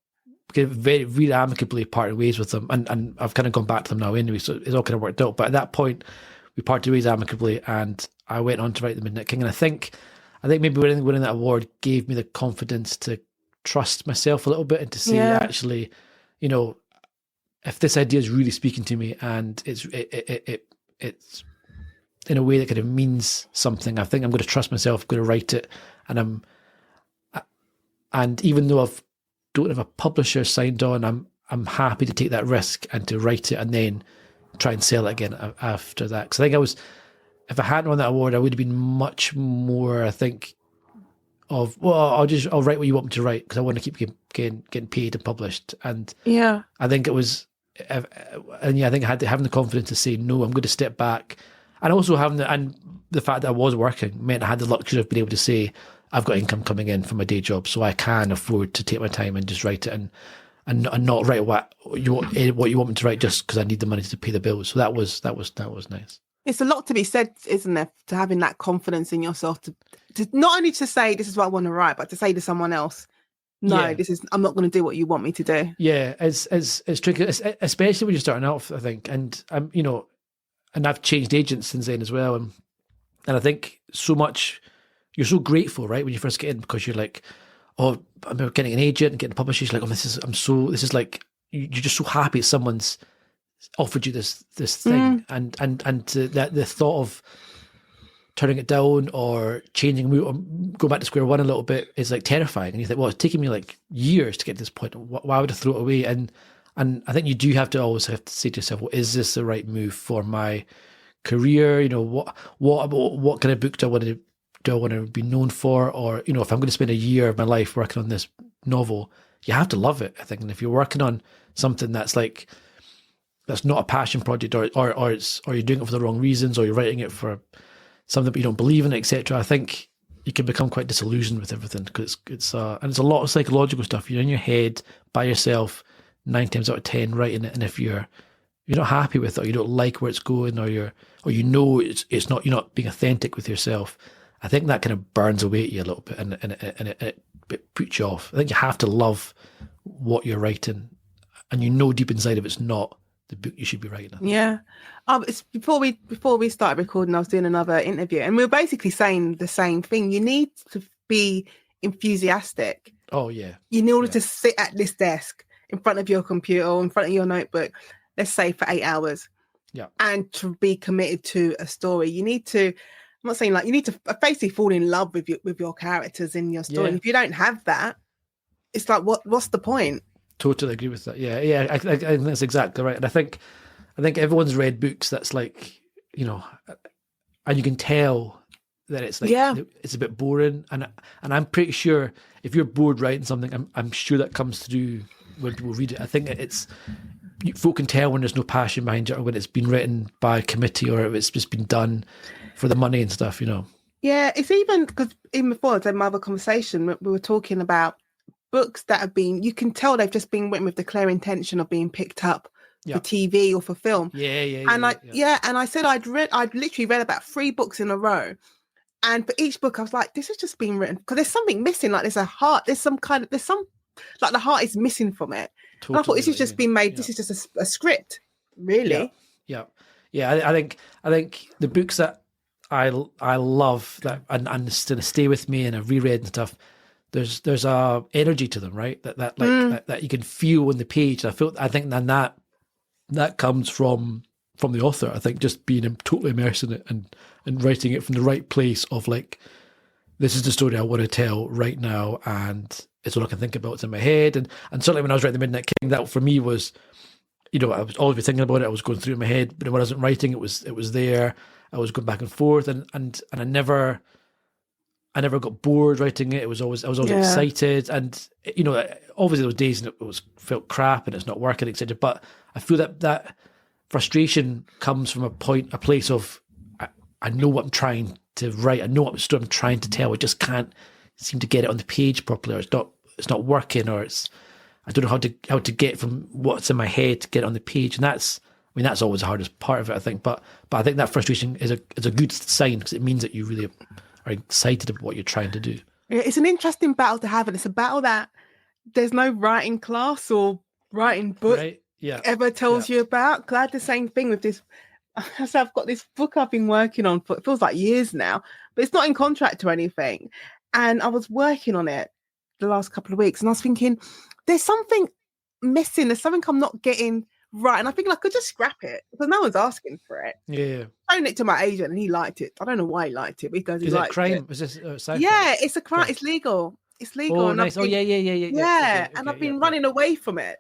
very, really amicably parting ways with them, and I've kind of gone back to them now anyway, so it's all kind of worked out. But at that point, we parted ways amicably, and I went on to write The Midnight King, and I think maybe winning that award gave me the confidence to trust myself a little bit, and to say, actually, if this idea is really speaking to me, and it's in a way that kind of means something, I think I'm going to trust myself, I'm going to write it, and even though I don't have a publisher signed on, I'm happy to take that risk and to write it and then try and sell it again after that. Because I think if I hadn't won that award, I would have been much more, I think, of, well, I'll write what you want me to write, because I want to keep getting paid and published. And I think it was, I think having the confidence to say no, I'm going to step back, and also having the fact that I was working meant I had the luxury of being able to say, I've got income coming in from my day job, so I can afford to take my time and just write it, and not write what you want me to write just because I need the money to pay the bills. So that was nice. It's a lot to be said, isn't there, to having that confidence in yourself to not only to say this is what I want to write, but to say to someone else, no, I'm not going to do what you want me to do. Yeah, it's tricky, especially when you're starting off, I think, and and I've changed agents since then as well, and I think so much. You're so grateful, right, when you first get in, because you're like, oh, I'm getting an agent and getting a publisher. You're like, oh, this is like, you're just so happy someone's offered you this thing, and the thought of turning it down or changing route or go back to square one a little bit is like terrifying. And you think, well, it's taking me like years to get to this point. Why would I throw it away? And I think you do have to say to yourself, well, is this the right move for my career? What kind of book do I want to be known for? Or, if I'm going to spend a year of my life working on this novel, you have to love it, I think. And if you're working on something that's not a passion project, or you're doing it for the wrong reasons, or you're writing it for something but you don't believe in, etc., I think you can become quite disillusioned with everything, because it's a lot of psychological stuff. You're in your head by yourself 9 times out of 10 writing it, and if you're not happy with it, or you don't like where it's going, or it's not, you're not being authentic with yourself, I think that kind of burns away at you a little bit, and it puts you off. I think you have to love what you're writing, and deep inside if it's not the book you should be writing. Yeah. It's before we started recording, I was doing another interview, and we were basically saying the same thing. You need to be enthusiastic. Oh yeah. In order to sit at this desk in front of your computer or in front of your notebook, let's say for 8 hours. Yeah. And to be committed to a story, you need to. I'm not saying like you need to basically fall in love with your characters in your story. Yeah. And if you don't have that, it's like what's the point? Totally agree with that. Yeah. I think that's exactly right. And I think everyone's read books that's like, you know, and you can tell that it's like it's a bit boring. And I'm pretty sure if you're bored writing something, I'm sure that comes through when people read it. I think folk can tell when there's no passion behind it, or when it's been written by a committee, or if it's just been done for the money and stuff, you know. Yeah, it's even because even before in my other conversation, we were talking about books that have been, you can tell they've just been written with the clear intention of being picked up for TV or for film. And I said I'd literally read about 3 books in a row, and for each book I was like, this has just been written because there's something missing. Like there's a heart, there's some like the heart is missing from it. Totally, and I thought this has just been made. This is just a script, really. I think the books that I love that and stay with me and I've reread and stuff. There's a energy to them, right? That you can feel on the page. I think then that comes from the author. I think just being totally immersed in it and writing it from the right place of like, this is the story I want to tell right now, and it's all I can think about. It's in my head, and certainly when I was writing The Midnight King, that for me was, you know, I was always thinking about it. I was going through it in my head, but when I wasn't writing, it was there. I was going back and forth, and I never got bored writing it. I was always excited, and you know, obviously those days and it felt crap and it's not working, etc. But I feel that frustration comes from a place of I know what I'm trying to write. I know what story I'm trying to tell. I just can't seem to get it on the page properly, or it's not working, or I don't know how to get from what's in my head to get it on the page. And that's always the hardest part of it, I think. But I think that frustration is a good sign, because it means that you really are excited about what you're trying to do. It's an interesting battle to have, and it's a battle that there's no writing class or writing book ever tells you about. Because I had the same thing with this. So I've got this book I've been working on for, it feels like years now, but it's not in contract or anything. And I was working on it the last couple of weeks, and I was thinking, there's something missing. There's something I'm not getting right. And I think I could just scrap it because no one's asking for it. Yeah. I showed it to my agent and he liked it. I don't know why he liked it, but he goes, Is it crime? Is this sci-fi? Yeah, it's a crime. Okay. It's legal. It's legal. Oh, nice. Yeah. Yeah. And I've been running away from it.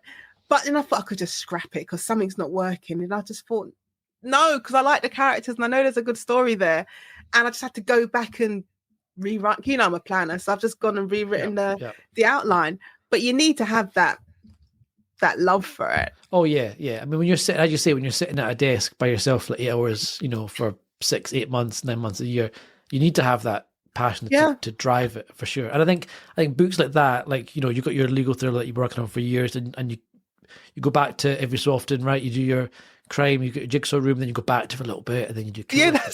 But then I thought I could just scrap it because something's not working. And I just thought, no, because I like the characters and I know there's a good story there. And I just had to go back and rewrite. You know, I'm a planner, so I've just gone and rewritten the outline. But you need to have that love for it. Oh yeah. I mean, when you're sitting, as you say, when you're sitting at a desk by yourself for 8 hours, you know, for 6, 8 months, 9 months, a year, you need to have that passion to drive it for sure. And I think books like that, like, you know, you've got your legal thriller that you're working on for years, and you go back to every so often, right? You do your crime, you get your jigsaw room, then you go back to for a little bit, and then you do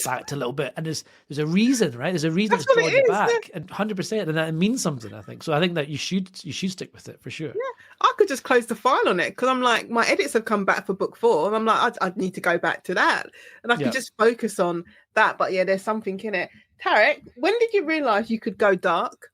back to a little bit, and there's a reason, right? There's a reason it's drawing you back, and 100%, and that means something, I think. So I think that you should stick with it for sure. Yeah, I could just close the file on it because I'm like, my edits have come back for book 4, and I'm like, I need to go back to that, and I can just focus on that. But yeah, there's something in it. Tariq, when did you realise you could go dark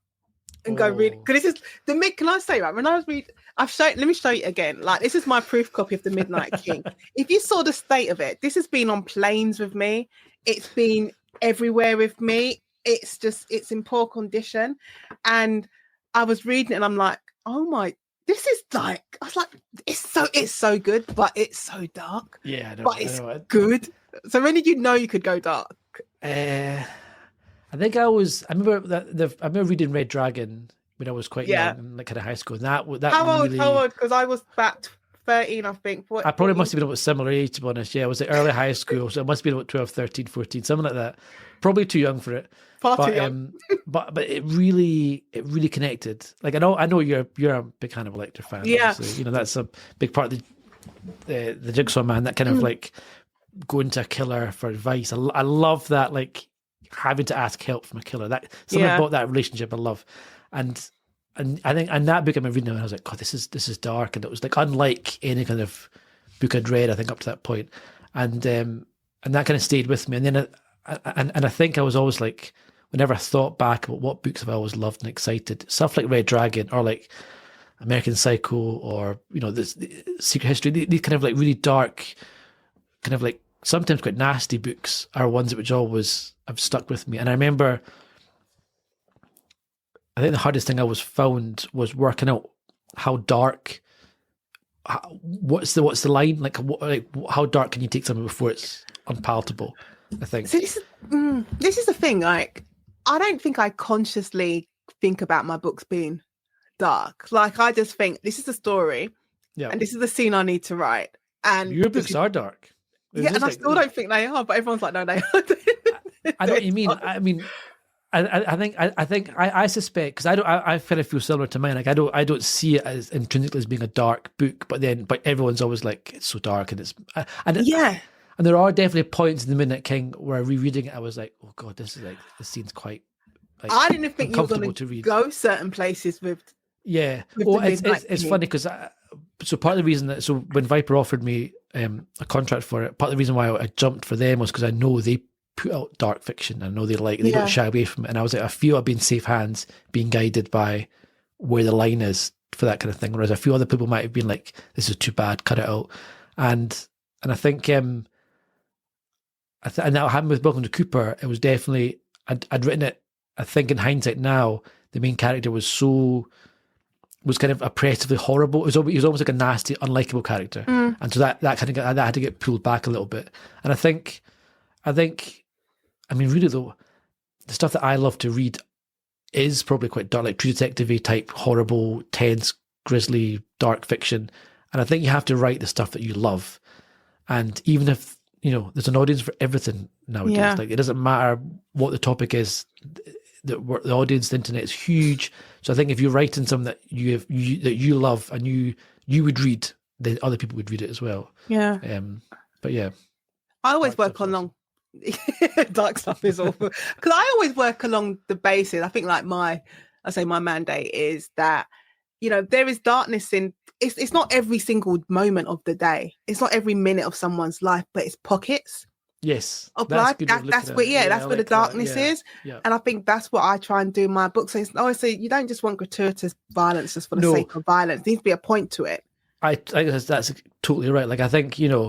and go really? Because this is the mid. Can I say, right? When I was reading, let me show you again. Like, this is my proof copy of The Midnight King. If you saw the state of it, this has been on planes with me. It's been everywhere with me. It's in poor condition. And I was reading it and I'm like, oh my, this is like, I was like, it's so good, but it's so dark. Yeah, but it's good. So when did you know you could go dark? I think I remember reading Red Dragon when I was quite young, like kind of high school. And that how old? Because I was back 13, I think. I probably must have been about similar age, to be honest. Yeah, I was at early high school, so it must have been about 12, 13, 14, something like that. Probably too young for it. Too young. but it really connected. Like I know you're a big Hannibal Lecter fan. Yeah, obviously. You know, that's a big part of the Jigsaw Man. That kind of like going to a killer for advice. I love that, like having to ask help from a killer. That something about that relationship I love. And I think, and that book I'm reading now, and I was like, God, this is dark, and it was like unlike any kind of book I'd read, I think, up to that point, and that kind of stayed with me. And then I think I was always like, whenever I thought back about what books have I always loved and excited, stuff like Red Dragon or like American Psycho or this Secret History, these kind of like really dark, kind of like sometimes quite nasty books are ones which always have stuck with me. And I remember, I think the hardest thing I was found was working out how dark. What's the line like? How dark can you take something before it's unpalatable? I think. So this is the thing. Like, I don't think I consciously think about my books being dark. Like, I just think this is a story, and this is the scene I need to write. And your books are dark. And I still don't think they are, but everyone's like, no, they are. I know what you mean. I mean, I suspect, because I kind of feel similar to mine. Like I don't see it as intrinsically as being a dark book, but everyone's always like, it's so dark, and and there are definitely points in the Midnight King where rereading it, I was like, oh god, this scene's quite. Like, I didn't think you were going to go certain places with. Yeah, it's funny because so part of the reason that when Viper offered me a contract for it, part of the reason why I jumped for them was because I know they put out dark fiction. I know they don't shy away from it, and I was like, I feel I've been safe hands, being guided by where the line is for that kind of thing. Whereas I feel other people might have been like, this is too bad, cut it out. And I think and that happened with Welcome to Cooper. It was definitely I'd written it. I think in hindsight now, the main character was kind of oppressively horrible. He was almost like a nasty, unlikable character, and so that had to get pulled back a little bit. And I think, I mean, really though, the stuff that I love to read is probably quite dark, like True Detective-y type, horrible, tense, grisly, dark fiction. And I think you have to write the stuff that you love. And even if there's an audience for everything nowadays, like it doesn't matter what the topic is. The audience, the internet is huge. So I think if you're writing something that you love and you would read, then other people would read it as well. Yeah. But yeah, I always work along dark stuff is awful because I always work along the basis. I think like my mandate is that there is darkness in. It's not every single moment of the day. It's not every minute of someone's life, but it's pockets. Yes, of life. That's where that's where the darkness is. Yeah. And I think that's what I try and do in my books. So obviously you don't just want gratuitous violence just for the sake of violence. There needs to be a point to it. I guess that's totally right. Like I think, there's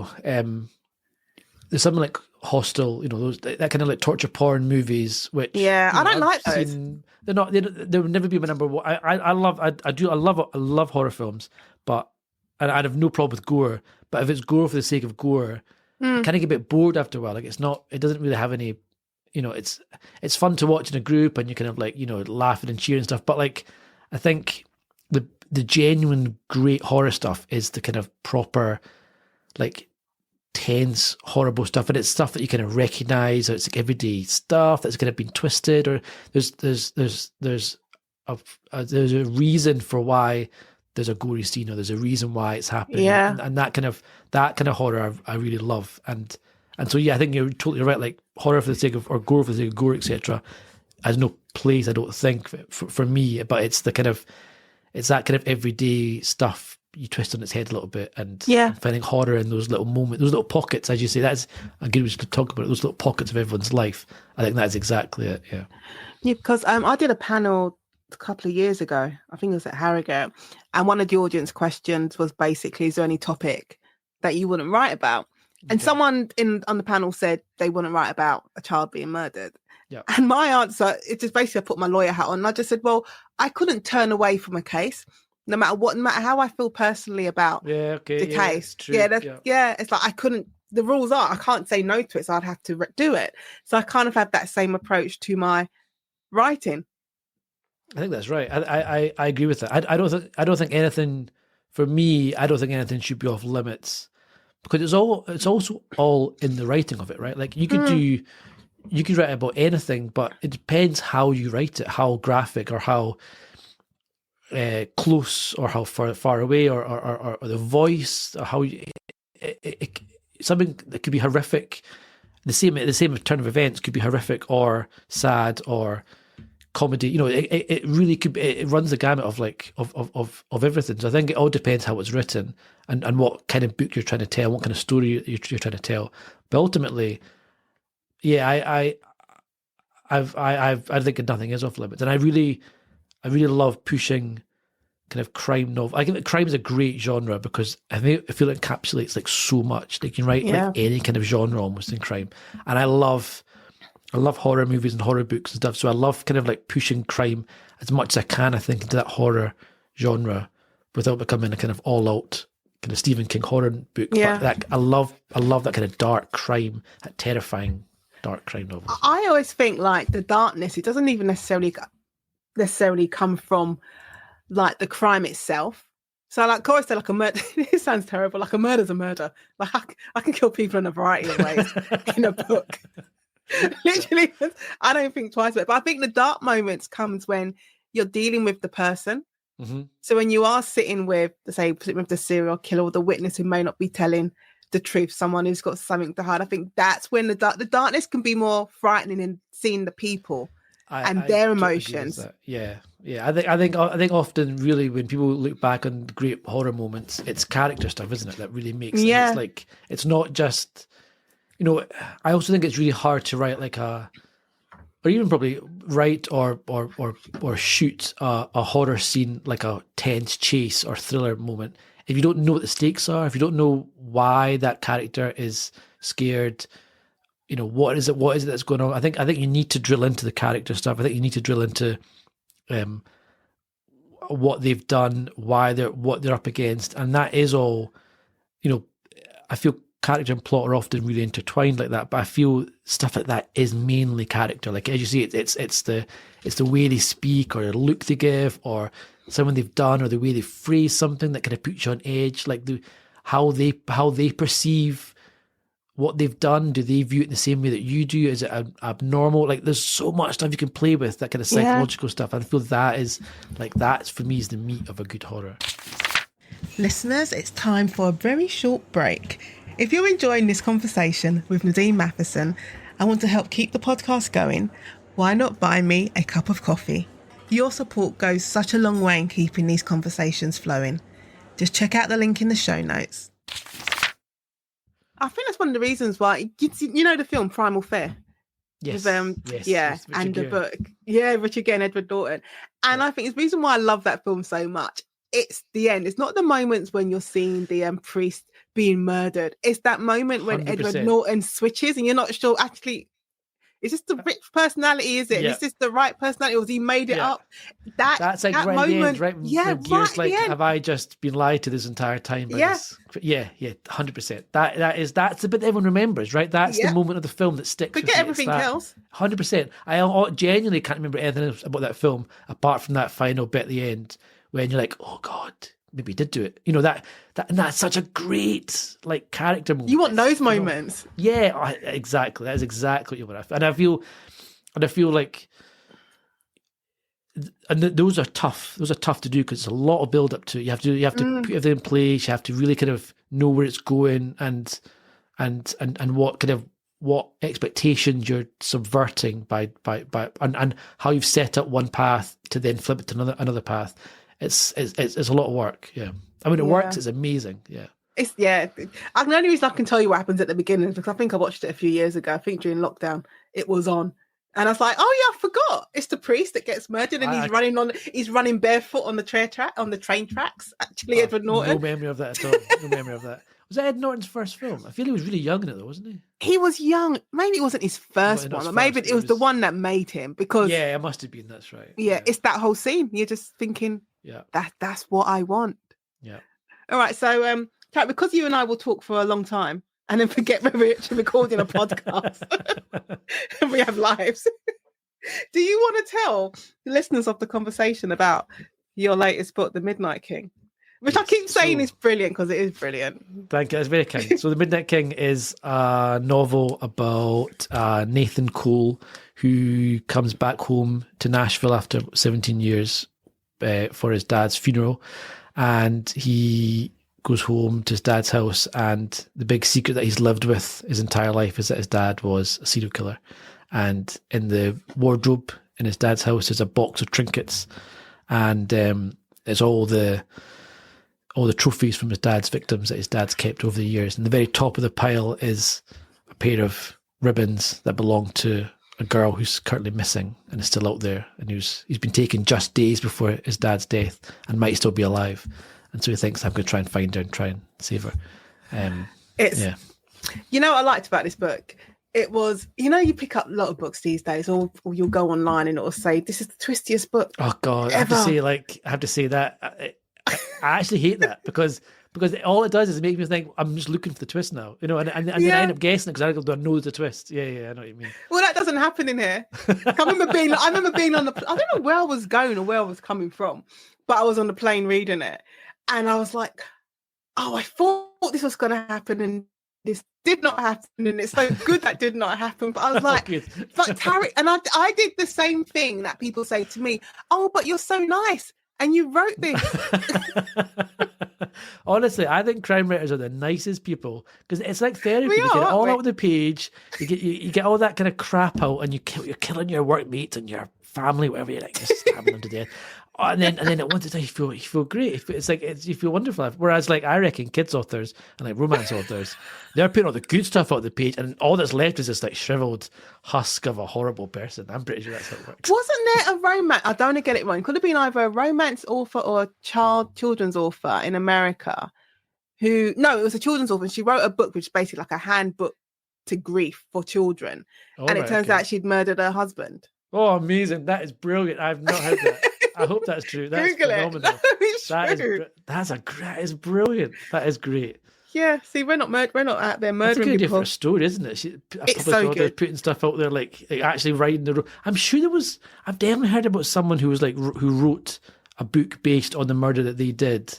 something like Hostel, those that kind of like torture porn movies, which I don't like those. They're not. They would never be my number one. I love horror films, but I'd have no problem with gore. But if it's gore for the sake of gore, I kind of get a bit bored after a while. Like it's not. It doesn't really have any. It's fun to watch in a group, and you kind of like laughing and cheering and stuff. But like, I think the genuine great horror stuff is the kind of proper, like, tense, horrible stuff, and it's stuff that you kind of recognize, or it's like everyday stuff that's kind of been twisted, or there's a reason for why there's a gory scene, or there's a reason why it's happening, and that kind of horror I really love, and so I think you're totally right. Like horror for the sake of, or gore for the sake of gore, etc., has no place, I don't think, for me. But it's that kind of everyday stuff you twist on its head a little bit, and finding horror in those little moments, those little pockets, as you say. That's a good way to talk about it, those little pockets of everyone's life. I think that's exactly it. Yeah, because I did a panel a couple of years ago, I think it was at Harrogate, and one of the audience questions was basically, is there any topic that you wouldn't write about? And someone on the panel said they wouldn't write about a child being murdered. Yeah. And my answer, it just basically, I put my lawyer hat on, and I just said, well, I couldn't turn away from a case, no matter how I feel personally about the case. It's like I couldn't. The rules are I can't say no to it, so I'd have to do it. So I kind of have that same approach to my writing. I think that's right. I agree with that. I don't think anything, for me, I don't think anything should be off limits, because it's also all in the writing of it, right? Like you could write about anything, but it depends how you write it, how graphic or how close or how far away, or the voice, or how something that could be horrific. The same turn of events could be horrific or sad or comedy. You know, it really could. It runs the gamut of like of everything. So I think it all depends how it's written and what kind of book you're trying to tell, what kind of story you're trying to tell. But ultimately, yeah, I think nothing is off limits, and I really love pushing kind of crime novel. I think that crime is a great genre because I feel it encapsulates like so much. Like you can write like any kind of genre almost in crime, and I love horror movies and horror books and stuff. So I love kind of like pushing crime as much as I can, I think, into that horror genre without becoming a kind of all out kind of Stephen King horror book. Yeah. But that, I love that kind of dark crime, that terrifying dark crime novels. I always think like the darkness, it doesn't even necessarily come from like the crime itself. So like Corey said, like a murder, it sounds terrible, like a murder's a murder. Like I can kill people in a variety of ways in a book. Literally, I don't think twice about it. But I think the dark moments comes when you're dealing with the person. Mm-hmm. So when you are sitting with the serial killer or the witness who may not be telling the truth, someone who's got something to hide, I think that's when the darkness can be more frightening in seeing the people and their emotions. Yeah. I think often, really, when people look back on great horror moments, it's character stuff, isn't it? That really makes it. It's like it's not just. You know, I also think it's really hard to write like or even probably write or shoot a horror scene, like a tense chase or thriller moment, if you don't know what the stakes are, if you don't know why that character is scared. You know, what is it that's going on? I think you need to drill into the character stuff. I think you need to drill into what they've done, what they're up against, and that is all. You know, I feel character and plot are often really intertwined like that, but I feel stuff like that is mainly character. Like as you see, it's the way they speak or the look they give or something they've done or the way they phrase something that kind of puts you on edge. Like how they perceive what they've done. Do they view it in the same way that you do? Is it abnormal? Like there's so much stuff you can play with, that kind of psychological stuff. I feel that's for me is the meat of a good horror. Listeners, it's time for a very short break. If you're enjoying this conversation with Nadine Matheson and want to help keep the podcast going, why not buy me a cup of coffee? Your support goes such a long way in keeping these conversations flowing. Just check out the link in the show notes. I think that's one of the reasons why, you know the film Primal Fear? Yes. Yes, and the book. Yeah, Richard Gere and Edward Norton. And I think it's the reason why I love that film so much. It's the end. It's not the moments when you're seeing the priest being murdered. It's that moment when 100%. Edward Norton switches and you're not sure, actually, is this the rich personality, is it? Yeah. Is this the right personality, or has he made it up? That's like that right moment, at the end, right? Yeah, Gere's like, have I just been lied to this entire time? Yeah, 100%. That's the bit that everyone remembers, right? That's the moment of the film that sticks. Forget everything else. 100%. I genuinely can't remember anything else about that film apart from that final bit at the end when you're like, oh God, maybe he did do it. You know, and that's such a great like character moment. You want those moments. Yeah, exactly. That's exactly what I feel. And I feel like, and those are tough. Those are tough to do because it's a lot of build up to it. You have to put everything in place. You have to really kind of know where it's going and what expectations you're subverting by and how you've set up one path to then flip it to another path. It's a lot of work. Yeah. I mean, it works. It's amazing. Yeah. The only reason I can tell you what happens at the beginning is because I think I watched it a few years ago. I think during lockdown it was on, and I was like, "Oh yeah, I forgot. It's the priest that gets murdered, and he's running barefoot on the train tracks." Actually, Edward Norton. No memory of that at all. No memory of that. Was that Ed Norton's first film? I feel he was really young in it, though, wasn't he? He was young. Maybe it wasn't his first one, but maybe it was the one that made him. Because it must have been. That's right. Yeah, it's that whole scene. You're just thinking, that's what I want. Yeah. All right, so Tariq, because you and I will talk for a long time and then forget when we're actually recording a podcast and we have lives. Do you want to tell the listeners of the conversation about your latest book, The Midnight King? Which I keep saying is brilliant because it is brilliant. Thank you. It's very kind. So The Midnight King is a novel about Nathan Cole, who comes back home to Nashville after 17 years for his dad's funeral. And he goes home to his dad's house, and the big secret that he's lived with his entire life is that his dad was a serial killer. And in the wardrobe in his dad's house is a box of trinkets, and it's all the trophies from his dad's victims that his dad's kept over the years. And the very top of the pile is a pair of ribbons that belong to a girl who's currently missing and is still out there, and he's been taken just days before his dad's death and might still be alive. And so he thinks, I'm going to try and find her and try and save her. You know what I liked about this book? It was, you pick up a lot of books these days, or you'll go online and it'll say, this is the twistiest book. Oh God, ever. I have to say that. I actually hate that because all it does is make me think I'm just looking for the twist now, and then I end up guessing it because I don't know the twist. Yeah, I know what you mean. Well, that doesn't happen in here. I remember being on the, I don't know where I was going or where I was coming from, but I was on the plane reading it. And I was like, oh, I thought this was going to happen and this did not happen. And it's so good that did not happen. But I was like, it's like Tariq. And I did the same thing that people say to me. Oh, but you're so nice. And you wrote this. Honestly, I think crime writers are the nicest people because it's like therapy. You get it all out of the page. You get all that kind of crap out, and you're killing your workmates and your family, whatever you're like, just stabbing them to death. And then at one time you feel great. You feel wonderful. Whereas like I reckon kids authors and like romance authors, they're putting all the good stuff out of the page, and all that's left is this like shriveled husk of a horrible person. I'm pretty sure that's how it works. Wasn't there a romance? I don't want to get it wrong. It could have been either a romance author or a children's author in America. It was a children's author. And she wrote a book which is basically like a handbook to grief for children, and it turns out she'd murdered her husband. Oh, amazing! That is brilliant. I've not heard that. I hope that's true. That's Google phenomenal. That is brilliant. That is great. Yeah. See, we're not out there murdering That's a good idea people. for a story, isn't it? It's so good. Putting stuff out there, like actually writing the. I'm sure I've definitely heard about someone who was who wrote a book based on the murder that they did,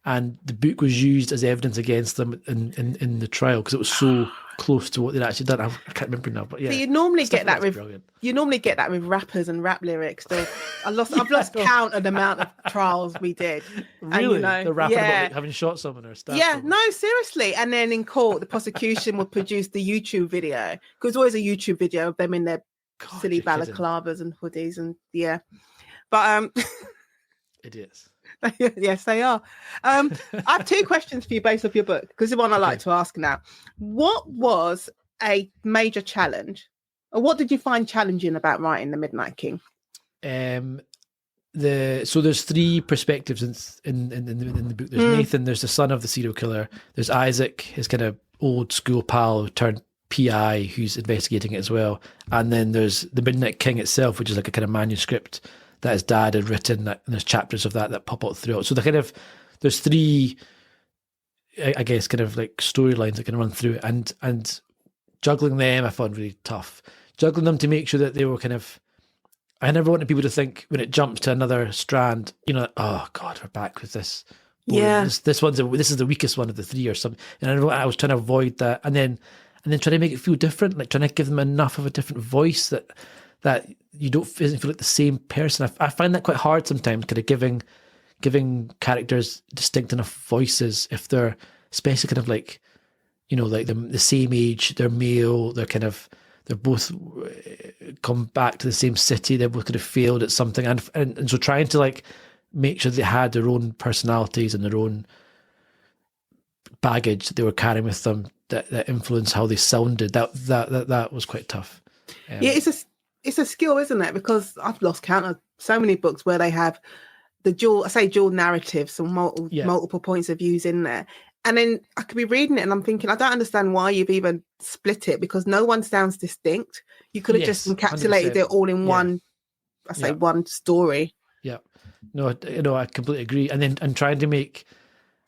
and the book was used as evidence against them in the trial because it was so close to what they'd actually done. I can't remember now, but yeah. So you normally get that with brilliant. You normally get that with rappers and rap lyrics. I've lost count of the amount of trials we did. Really, and, the rapping about having shot someone or stuff. Yeah, no, seriously. And then in court, the prosecution would produce the YouTube video because there's always a YouTube video of them in their silly balaclavas and hoodies and but idiots. Yes, they are. I have two questions for you based off your book, because the one I like to ask now. What was a major challenge, or what did you find challenging about writing The Midnight King? So there's three perspectives in the book. There's Nathan, there's the son of the serial killer. There's Isaac, his kind of old school pal turned PI who's investigating it as well. And then there's the Midnight King itself, which is like a kind of manuscript that his dad had written, and there's chapters of that pop out throughout. So there's three, I guess, kind of like storylines that can run through it, and juggling them I found really tough. Juggling them to make sure that they were I never wanted people to think when it jumps to another strand, oh God, we're back with this. Yeah, this is the weakest one of the three or something. And I was trying to avoid that, and then trying to make it feel different, like trying to give them enough of a different voice that you don't feel like the same person. I find that quite hard sometimes, kind of giving characters distinct enough voices if they're especially kind of like, like the same age, they're male, they're both come back to the same city, they've both kind of failed at something, and so trying to like make sure they had their own personalities and their own baggage that they were carrying with them that influenced how they sounded. That was quite tough. It's a skill, isn't it? Because I've lost count of so many books where they have the dual narratives, so multiple points of views in there. And then I could be reading it and I'm thinking, I don't understand why you've even split it, because no one sounds distinct. You could have just encapsulated 100%. It all in one story. Yeah. No, I completely agree. And trying to make,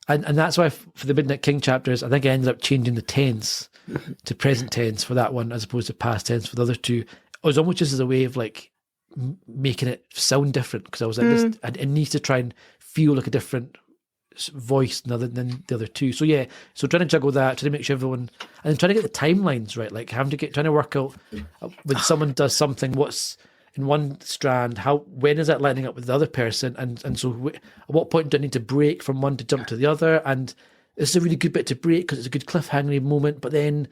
and that's why for the Midnight King chapters, I think I ended up changing the tense to present tense for that one as opposed to past tense for the other two. It was almost just as a way of like making it sound different, because I was like, it needs to try and feel like a different voice than the other two. So trying to juggle that, trying to make sure everyone, and then trying to get the timelines right, like trying to work out when someone does something, what's in one strand, when is that lining up with the other person, and so at what point do I need to break from one to jump to the other, and this is a really good bit to break because it's a good cliffhanger moment, but then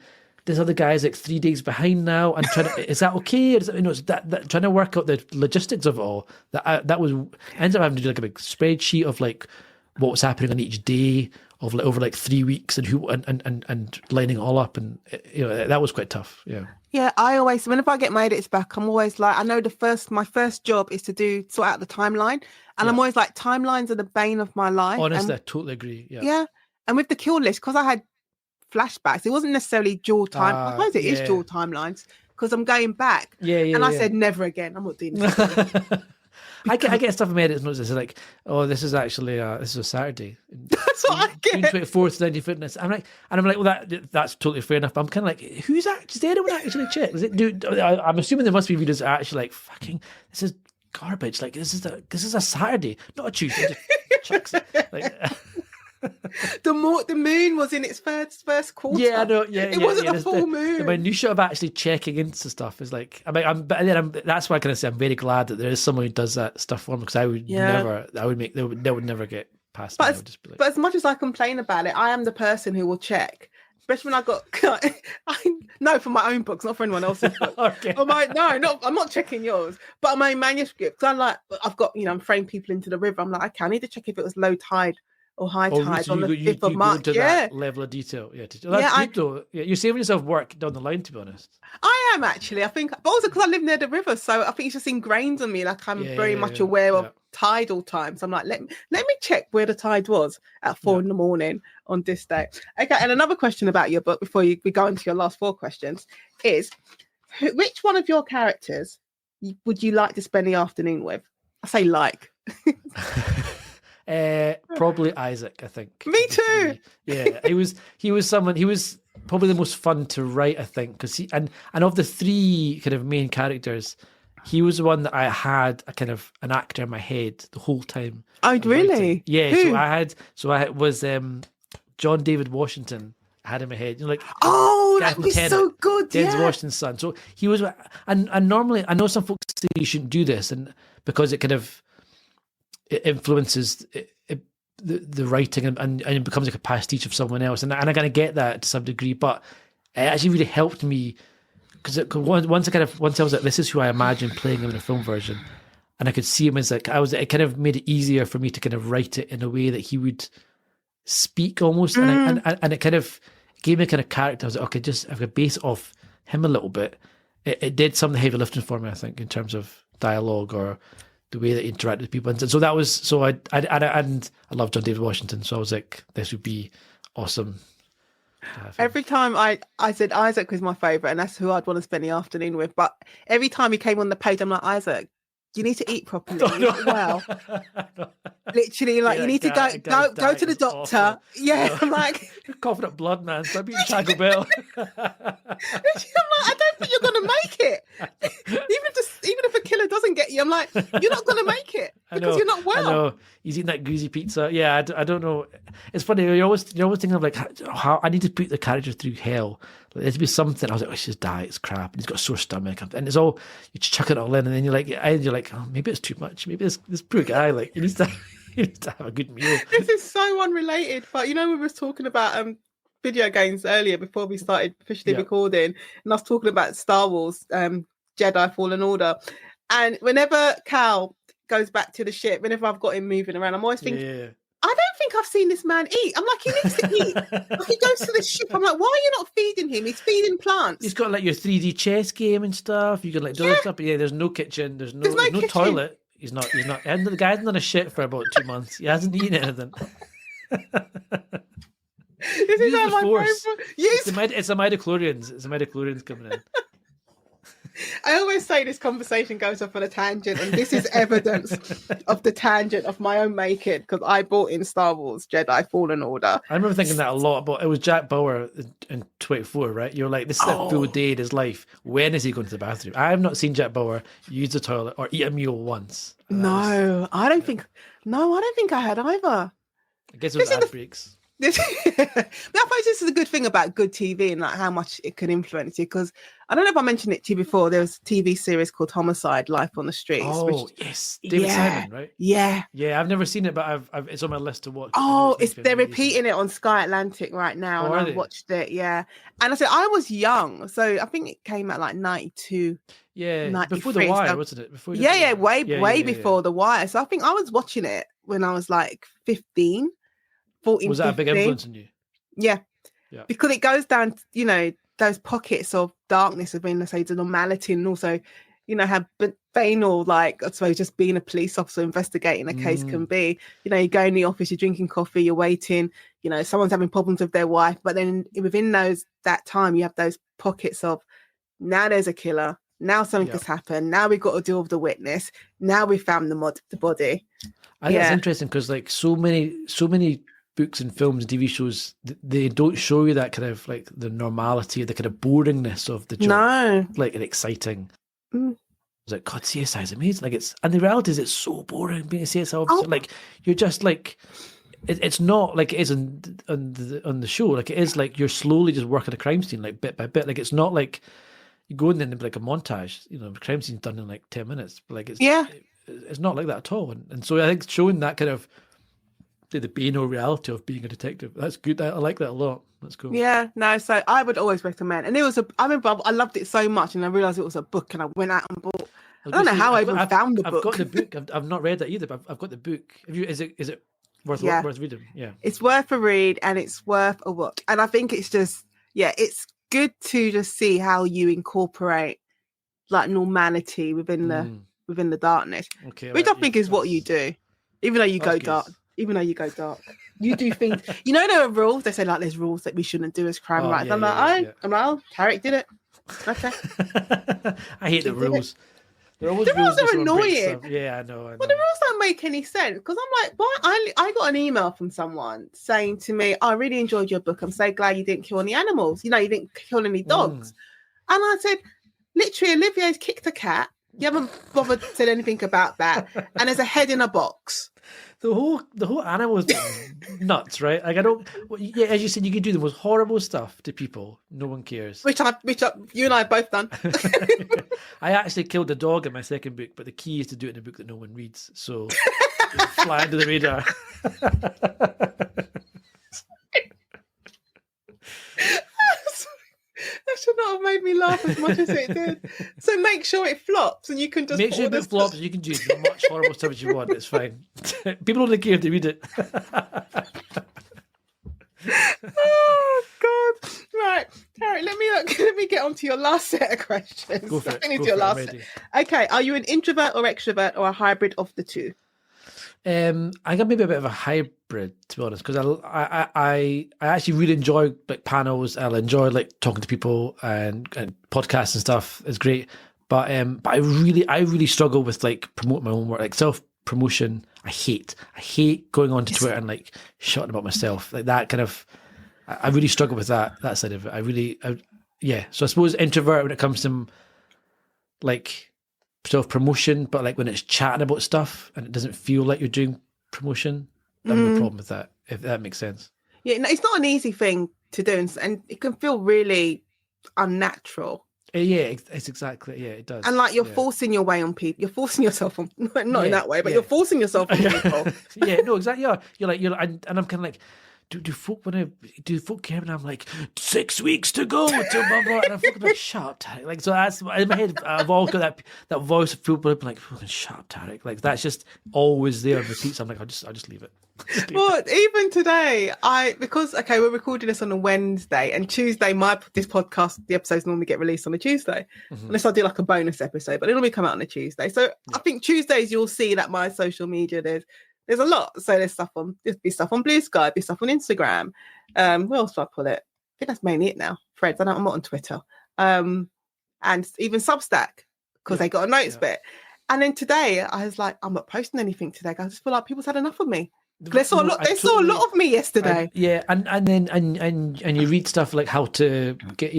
this other guy's like 3 days behind now, and is that okay? Or is that, it's that trying to work out the logistics of it all. That was I ended up having to do like a big spreadsheet of like what was happening on each day of like over like 3 weeks, and who and lining it all up, and that was quite tough. Yeah, I always, whenever I get my edits back, I'm always like, I know my first job is to sort out the timeline. And I'm always like, timelines are the bane of my life. Honestly, I totally agree. Yeah. Yeah. And with the kill list, because I had flashbacks, it wasn't necessarily dual time. I suppose it is dual timelines because I'm going back. And I said, never again. I'm not doing this again. I get stuff in my edits notes. It's like, oh, this is actually this is a Saturday. That's what I get. June 24th, 90 Fitness. I'm like, well, that's totally fair enough. But I'm kind of like, who's actually? Does anyone actually check? I'm assuming there must be readers that are actually like, fucking, this is garbage. Like this is a Saturday, not a Tuesday. Just chucks it. Like, the moon was in its first quarter. Yeah, I know. Yeah, it wasn't a full moon. The minutia of actually checking into stuff is like, that's why I kind of say I'm very glad that there is someone who does that stuff for me, because I would never. That would never get past. But, me. Just be like, but as much as I complain about it, I am the person who will check. Especially when I got, for my own books, not for anyone else's book. Okay. I'm not checking yours, but on my manuscript, because I've got, I'm throwing people into the river. I'm like, okay, I need to check if it was low tide or high tide on the 5th of March. Go to that level of detail. Yeah, that's good though. Yeah, you're saving yourself work down the line, to be honest. I am actually. I think, but also because I live near the river, so I think it's just ingrained on me. Like I'm very much aware of tidal times. I'm like, let me check where the tide was at 4 a.m. on this day. Okay, and another question about your book before we go into your last 4 questions is, which one of your characters would you like to spend the afternoon with? I say like. Probably Isaac, I think. Me too. Yeah, he was probably the most fun to write, I think, because and of the 3 kind of main characters, he was the one that I had a kind of an actor in my head the whole time. Oh, really? Yeah. Who? So I was John David Washington. I had in my head, that was so good. Denzel Washington's son. So he was, and normally I know some folks say you shouldn't do this, and because it kind of it influences the writing and it becomes like a pastiche of someone else, and I kind of get that to some degree, but it actually really helped me because once I was like, this is who I imagine playing him in a film version, and I could see him as like it kind of made it easier for me to kind of write it in a way that he would speak almost, and it kind of gave me a kind of character. I was like, okay, just I've got to base off him a little bit. It did some of the heavy lifting for me, I think, in terms of dialogue or the way that he interacted with people, and so that was and I love John David Washington, so I was like, this would be awesome. Every time I said Isaac was my favourite, and that's who I'd want to spend the afternoon with. But every time he came on the page, I'm like, Isaac, you need to eat properly. Well, literally, like you need to go to the doctor. Awful. Yeah, no. I'm like, you're coughing up blood, man. Stop eating Taco Bell. I'm like, I don't think you're gonna make it. Even if a killer doesn't get you, I'm like, you're not gonna make it because you're not well. I know. He's eating that greasy pizza. Yeah, I don't know. It's funny. You're always thinking of like how I need to put the character through hell. Like, there's to be something. I was like, his diet's crap, and he's got a sore stomach, and it's all you chuck it all in, and then you're like, oh, maybe it's too much. Maybe this poor guy, like he needs to have a good meal. This is so unrelated, but we were talking about video games earlier before we started officially recording, and I was talking about Star Wars, Jedi Fallen Order, and whenever Cal goes back to the ship, whenever I've got him moving around, I'm always thinking, I don't think I've seen this man eat. I'm like, he needs to eat. Like, he goes to the ship. I'm like, why are you not feeding him? He's feeding plants. He's got like your 3D chess game and stuff. You can like do that stuff. But there's no kitchen. There's no toilet. He's not. And the guy's done a shit for about 2 months. He hasn't eaten anything. This is how my force. It's the midichlorians. It's the midichlorians coming in. I always say this conversation goes off on a tangent, and this is evidence of the tangent of my own making, because I bought in Star Wars Jedi Fallen Order. I remember thinking that a lot, but it was Jack Bauer in 24, right? You're like, this is a full day in his life. When is he going to the bathroom? I have not seen Jack Bauer use the toilet or eat a meal once. I don't think I had either. I guess it was ad breaks. This, but I suppose this is a good thing about good TV and like how much it can influence you. Because I don't know if I mentioned it to you before. There was a TV series called Homicide: Life on the Streets. Oh, yes, David Simon, right? Yeah. I've never seen it, but it's on my list to watch. Oh, they're repeating it on Sky Atlantic right now, and I watched it. Yeah, and I said I was young, so I think it came out like 92. Yeah, before The Wire, wasn't it? Before way before The Wire. So I think I was watching it when I was like 15. 14, was that 15. A big influence on you? Yeah, because it goes down, those pockets of darkness of being, let's say, the normality, and also, how banal, like, I suppose, just being a police officer investigating a case can be. You go in the office, you're drinking coffee, you're waiting, someone's having problems with their wife, but then within that time, you have those pockets of, now there's a killer, now something has happened, now we've got to deal with the witness, now we found the body. I think it's interesting because, like, so many books and films and TV shows, they don't show you that kind of like the normality, the kind of boringness of the job. No, like an exciting. It's like, God, CSI is amazing. Like and the reality is, it's so boring being a CSI officer. Like you're just like, it's not like it is on the show. Like it is like you're slowly just working a crime scene, like bit by bit. Like it's not like you go in there and like a montage. The crime scene's done in like 10 minutes. But like it's not like that at all. And so I think showing that kind of the banal reality of being a detective, that's good. I like that a lot. That's cool. Yeah, no, so I would always recommend. And I remember I loved it so much, and I realised it was a book, and I went out and bought. I don't know how I even found the book. I've got the book. I've not read that either, but I've got the book. Is it worth reading? Yeah, it's worth a read, and it's worth a watch. And I think it's just it's good to just see how you incorporate like normality within the darkness, which I think is what you do, even though you go dark. Even though you go dark, you do things. There are rules. They say like there's rules that we shouldn't do as crime writers. I'm like, Tariq did it. Okay. I hate the rules. The rules are annoying. Yeah, I know. Well, the rules don't make any sense because I'm like, why? I got an email from someone saying to me, I really enjoyed your book. I'm so glad you didn't kill any animals. You didn't kill any dogs. And I said, literally, Olivier's kicked a cat. You haven't bothered said anything about that. And there's a head in a box. The whole animal is nuts, right? Like as you said, you can do the most horrible stuff to people. No one cares. Which you and I have both done. I actually killed a dog in my second book, but the key is to do it in a book that no one reads. So fly under the radar. That should not have made me laugh as much as it did. So make sure it flops, and you can just make sure it flops. And you can do as much horrible stuff as you want. It's fine. People only care if they read it. Oh God! Right, Tariq, let me get on to your last set of questions. Go for it. Okay, are you an introvert or extrovert, or a hybrid of the two? I got maybe a bit of a hybrid, to be honest, because I actually really enjoy like panels. I'll enjoy like talking to people and podcasts and stuff. It's great, but I really struggle with like promoting my own work, like self promotion. I hate going onto Twitter and like shouting about myself, like that kind of. I really struggle with that side of it. So I suppose introvert when it comes to like self-promotion, but like when it's chatting about stuff and it doesn't feel like you're doing promotion, I have no problem with that, if that makes sense. Yeah, no, it's not an easy thing to do, and it can feel really unnatural. Yeah, it's exactly, it does. And like you're forcing your way on people, you're forcing yourself on, not in that way, but you're forcing yourself on people. Yeah, no, exactly. Yeah, you're like, and I'm kind of like, do folk care? And I'm like, 6 weeks to go till blah blah, and I'm fucking like, shut up, Tariq. Like, so that's in my head. I've always got that voice of people like, fucking shut up, Tariq. Like that's just always there and repeats. I'm like, I'll just leave it. Well, even today, we're recording this on a Wednesday, and Tuesday, the episodes normally get released on a Tuesday, unless I do like a bonus episode, but they normally come out on a Tuesday. So I think Tuesdays you'll see that my social media there's a lot. So there's be stuff on Blue Sky, be stuff on Instagram. Where else do I pull it? I think that's mainly it now. Threads. I'm not on Twitter. And even Substack, because they got a notes bit. And then today I was like, I'm not posting anything today. I just feel like people's had enough of me. They saw a lot of me yesterday. And you read stuff like how to get,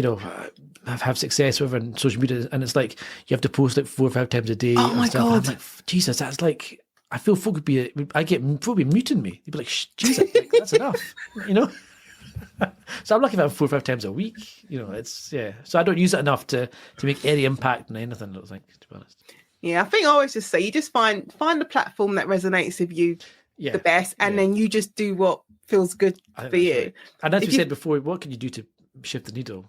have success with on social media, and it's like you have to post like 4 or 5 times a day. Oh my God. I'm like, Jesus, that's like I feel folk folk would be muting me. They'd be like, Jesus, like, that's enough, you know? So I'm lucky if I'm 4 or 5 times a week, you know, so I don't use it enough to make any impact on anything, I don't think, to be honest. Yeah, I think I always just say, you just find the platform that resonates with you the best, and then you just do what feels good for you. Right. And as we said before, what can you do to shift the needle?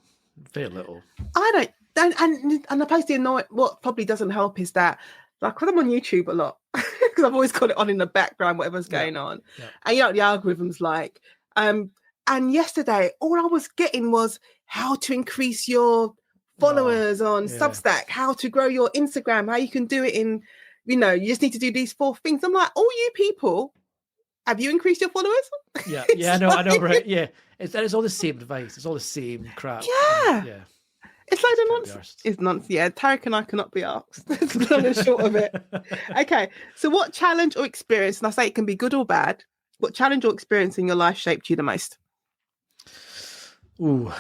Very little. I don't, and I suppose what probably doesn't help is that, like, because I'm on YouTube a lot, because I've always got it on in the background, whatever's going on. Yeah. And you know what the algorithm's like. And yesterday, all I was getting was how to increase your followers on Substack, how to grow your Instagram, how you can do it in, you just need to do these 4 things. I'm like, all you people, have you increased your followers? Yeah, I know, right? Yeah, it's all the same advice. It's all the same crap. Yeah. It's like a nonsense. It's nonsense. Yeah, Tariq and I cannot be asked. That's the long and short of it. Okay, so what challenge or experience, and I say it can be good or bad, what challenge or experience in your life shaped you the most? Ooh,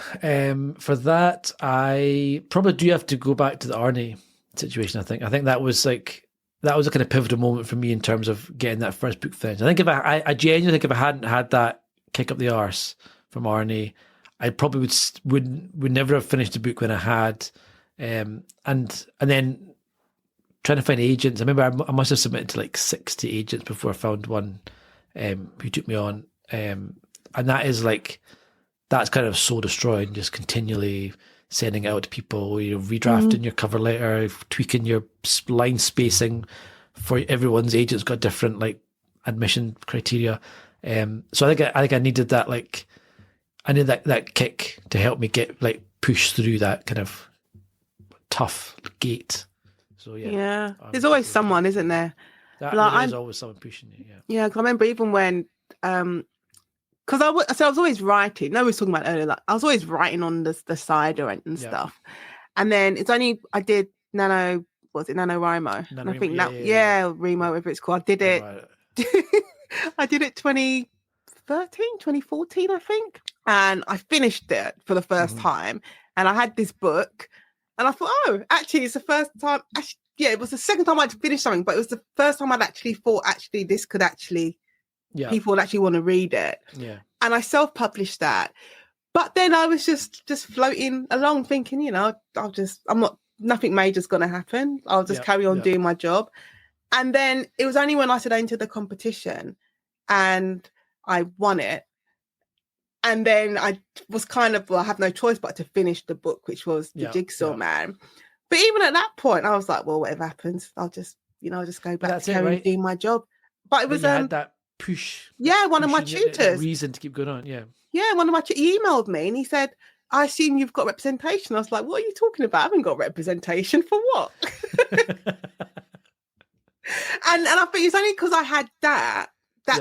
for that, I probably do have to go back to the Arnie situation. I think that was a kind of pivotal moment for me in terms of getting that first book finished. I think I genuinely think if I hadn't had that kick up the arse from Arnie, I probably would never have finished the book when I had, and then trying to find agents. I remember I must have submitted to like 60 agents before I found one who took me on, and that's kind of soul destroying, just continually sending it out to people, redrafting your cover letter, tweaking your line spacing for everyone's agent's got different like admission criteria. So I think I needed that, like, I need that kick to help me get like push through that kind of tough gate. So yeah. There's always someone, isn't there? There's always someone pushing you. Yeah, because I remember even when because I was always writing. No, we were talking about earlier. Like, I was always writing on the side and stuff. And then it's only I did NaNoWriMo. And I think Remo, whatever it's called. I did it. Right. I did it 2014, I think. And I finished it for the first time. And I had this book, and I thought, oh, actually, it's the first time. Actually, it was the second time I'd finished something, but it was the first time I'd actually thought, actually, this could actually. Yeah. People would actually want to read it. Yeah. And I self-published that. But then I was just floating along thinking, nothing major's going to happen. I'll just carry on doing my job. And then it was only when I said I entered the competition and I won it. And then I was kind of, I have no choice but to finish the book, which was The Jigsaw Man. But even at that point, I was like, well, whatever happens, I'll just go back to carry on doing my job. But it was had that push. Yeah, one of my tutors. Reason to keep going on. Yeah. Yeah, one of my he emailed me and he said, I assume you've got representation. I was like, what are you talking about? I haven't got representation for what? and I think it's only because I had that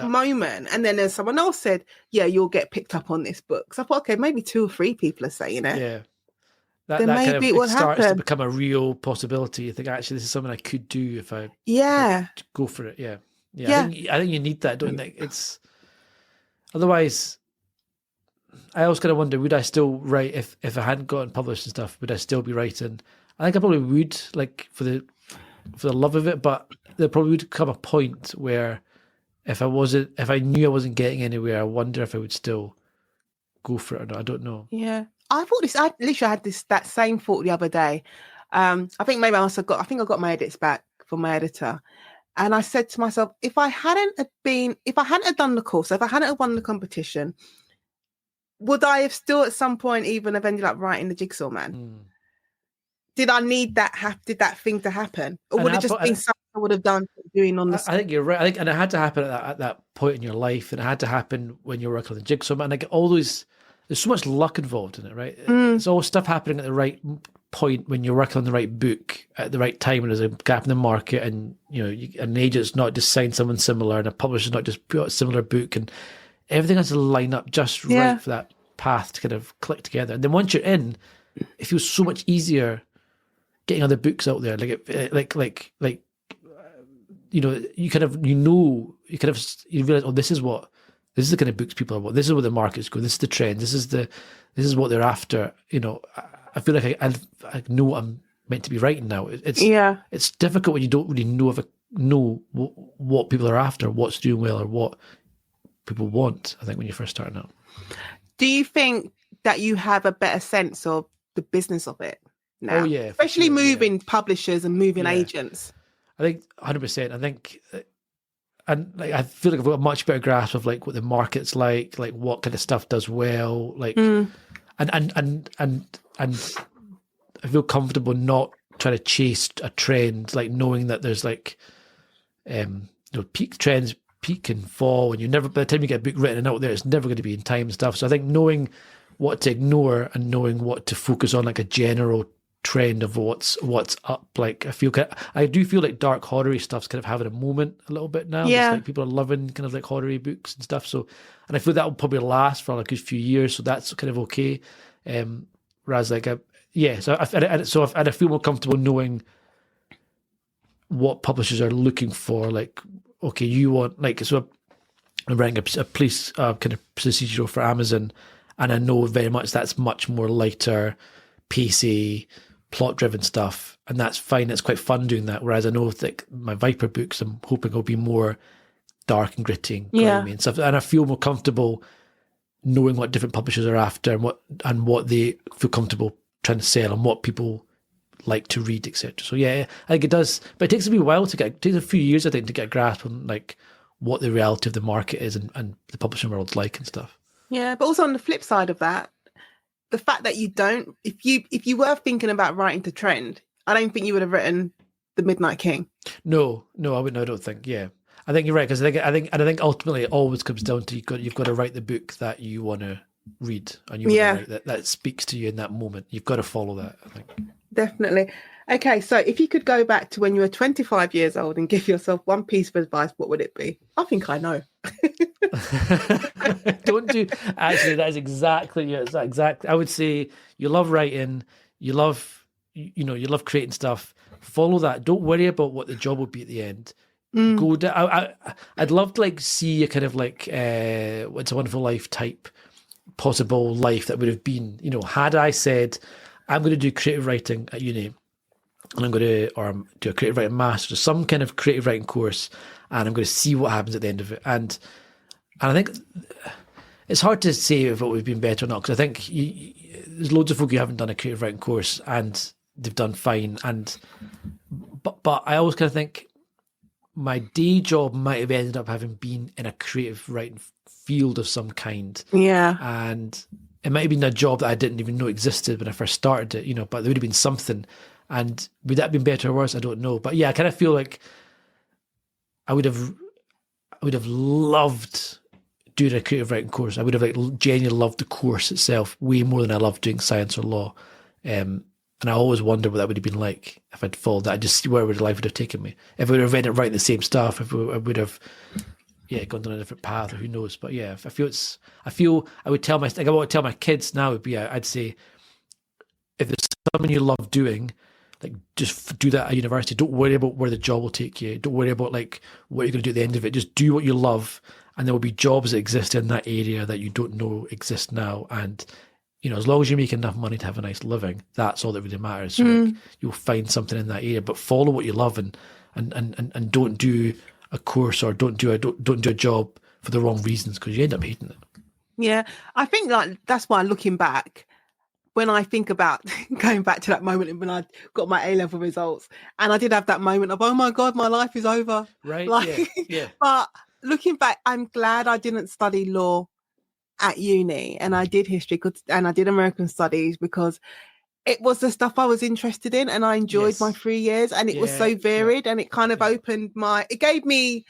moment, and then there's someone else said, yeah, you'll get picked up on this book. So I thought, okay, maybe 2 or 3 people are saying it. Yeah. That maybe it will starts to become a real possibility. I think actually this is something I could do if I go for it. Yeah. Yeah. I think you need that, don't you think? It's otherwise I always kind of wonder, would I still write if I hadn't gotten published and stuff, would I still be writing? I think I probably would, like for the love of it, but there probably would come a point where if I knew I wasn't getting anywhere, I wonder if I would still go for it or not. I don't know. Yeah. I literally had that same thought the other day. I think maybe I got my edits back from my editor. And I said to myself, if I hadn't done the course, if I hadn't won the competition, would I have still at some point even have ended up writing The Jigsaw Man? Did I need that? Did that thing to happen? Or would it just been something I would have done doing on the I think you're right. And it had to happen at that point in your life, and it had to happen when you're working on The Jigsaw Man. Like all those, there's so much luck involved in it, right? It's all stuff happening at the right point when you're working on the right book at the right time, and there's a gap in the market, and an agent's not just signed someone similar, and a publisher's not just put out a similar book, and everything has to line up just right for that path to kind of click together. And then once you're in, it feels so much easier getting other books out there. You realize, oh, this is the kind of books people are. This is what the market's going. This is the trend. This is what they're after. I feel like I know what I'm meant to be writing now. It's difficult when you don't really know if know what people are after, what's doing well, or what people want. I think when you're first starting out. Do you think that you have a better sense of the business of it now? Oh yeah, especially sure, moving publishers and moving agents. I think 100%. I think, and like I feel like I've got a much better grasp of like what the market's like what kind of stuff does well, like, and I feel comfortable not trying to chase a trend, like knowing that there's like, peak trends peak and fall, and you never, by the time you get a book written and out there, it's never going to be in time and stuff. So I think knowing what to ignore and knowing what to focus on, like a general trend of what's up. Like I do feel like dark horror stuff's kind of having a moment a little bit now. Yeah. Just like people are loving kind of like horror books and stuff. So, and I feel that will probably last for like a few years. So that's kind of okay. Whereas like, so I feel more comfortable knowing what publishers are looking for. Like, okay, you want like, so I'm writing a police kind of procedural for Amazon, and I know very much that's much more lighter, pacey, plot-driven stuff, and that's fine. It's quite fun doing that. Whereas I know like my Viper books, I'm hoping will be more dark and gritty, and grimy and stuff. And I feel more comfortable knowing what different publishers are after and what they feel comfortable trying to sell and what people like to read, etc. So yeah, I think it does, but it takes a wee while to get. It takes a few years, I think, to get a grasp on like what the reality of the market is and the publishing world's like and stuff. Yeah, but also on the flip side of that, the fact that you don't, if you were thinking about writing to trend, I don't think you would have written The Midnight King. No, I wouldn't. I don't think. Yeah, I think you're right, because I think ultimately it always comes down to you've got to write the book that you want to read, and you want to write that speaks to you in that moment. You've got to follow that, I think. Definitely. Okay, so if you could go back to when you were 25 years old and give yourself one piece of advice, what would it be? I think I know. Don't do. Actually, that is exactly it. Exactly. I would say you love writing. You love, you love creating stuff. Follow that. Don't worry about what the job will be at the end. Go down. I'd love to like see a kind of like It's a Wonderful Life type possible life that would have been. Had I said I'm going to do creative writing at uni, and I'm going to do a creative writing master, some kind of creative writing course, and I'm going to see what happens at the end of it. And I think it's hard to say if it would have been better or not, because I think there's loads of folk who haven't done a creative writing course and they've done fine. But I always kind of think my day job might have ended up having been in a creative writing field of some kind. Yeah. And it might have been a job that I didn't even know existed when I first started it, but there would have been something. And would that have been better or worse? I don't know. But yeah, I kind of feel like I would have loved doing a creative writing course. I would have genuinely loved the course itself way more than I loved doing science or law. And I always wonder what that would have been like if I'd followed that. I just see where life would have taken me. If I would have ended up writing the same stuff, if I would have gone down a different path, or who knows. But yeah, I would tell I want to tell my kids now would be, I'd say, if there's something you love doing, like just do that at university. Don't worry about where the job will take you. Don't worry about like what you're going to do at the end of it. Just do what you love, and there will be jobs that exist in that area that you don't know exist now. And as long as you make enough money to have a nice living, that's all that really matters. So like, you'll find something in that area, but follow what you love and don't do a course or don't do a job for the wrong reasons, because you end up hating it. Yeah, I think that's why looking back, when I think about going back to that moment when I got my A-level results, and I did have that moment of, oh my God, my life is over. Right. Yeah. But looking back, I'm glad I didn't study law at uni, and I did history and I did American studies, because it was the stuff I was interested in, and I enjoyed my 3 years, and it was so varied, and it kind of it gave me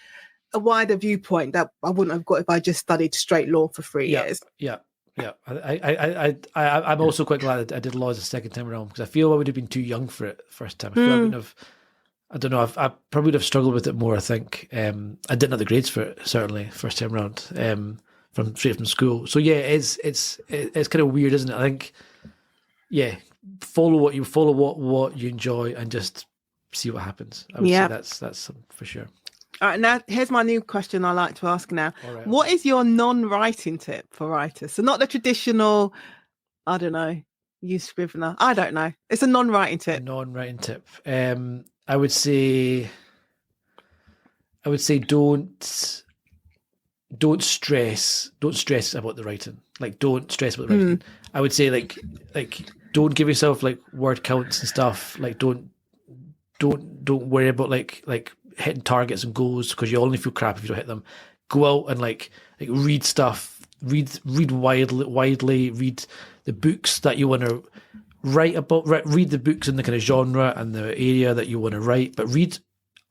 a wider viewpoint that I wouldn't have got if I just studied straight law for 3 years. Yeah. I'm also quite glad I did law the second time around, because I feel I would have been too young for it the first time. I feel I wouldn't have. I don't know. I probably would have struggled with it more. I think I didn't have the grades for it, certainly first time around, from straight from school. So yeah, it's kind of weird, isn't it? I think follow what you enjoy and just see what happens. I would say that's for sure. All right, now here's my new question I like to ask now. All right, what is your non-writing tip for writers? So not the traditional, I don't know, use Scrivener. I don't know. It's a non-writing tip. I would say I would say don't stress about the writing. Like, don't stress about the writing. I would say like don't give yourself like word counts and stuff. Like, don't worry about like hitting targets and goals, because you only feel crap if you don't hit them. Go out and like read stuff, read widely, read the books that you want to write about. Read the books in the kind of genre and the area that you want to write, but read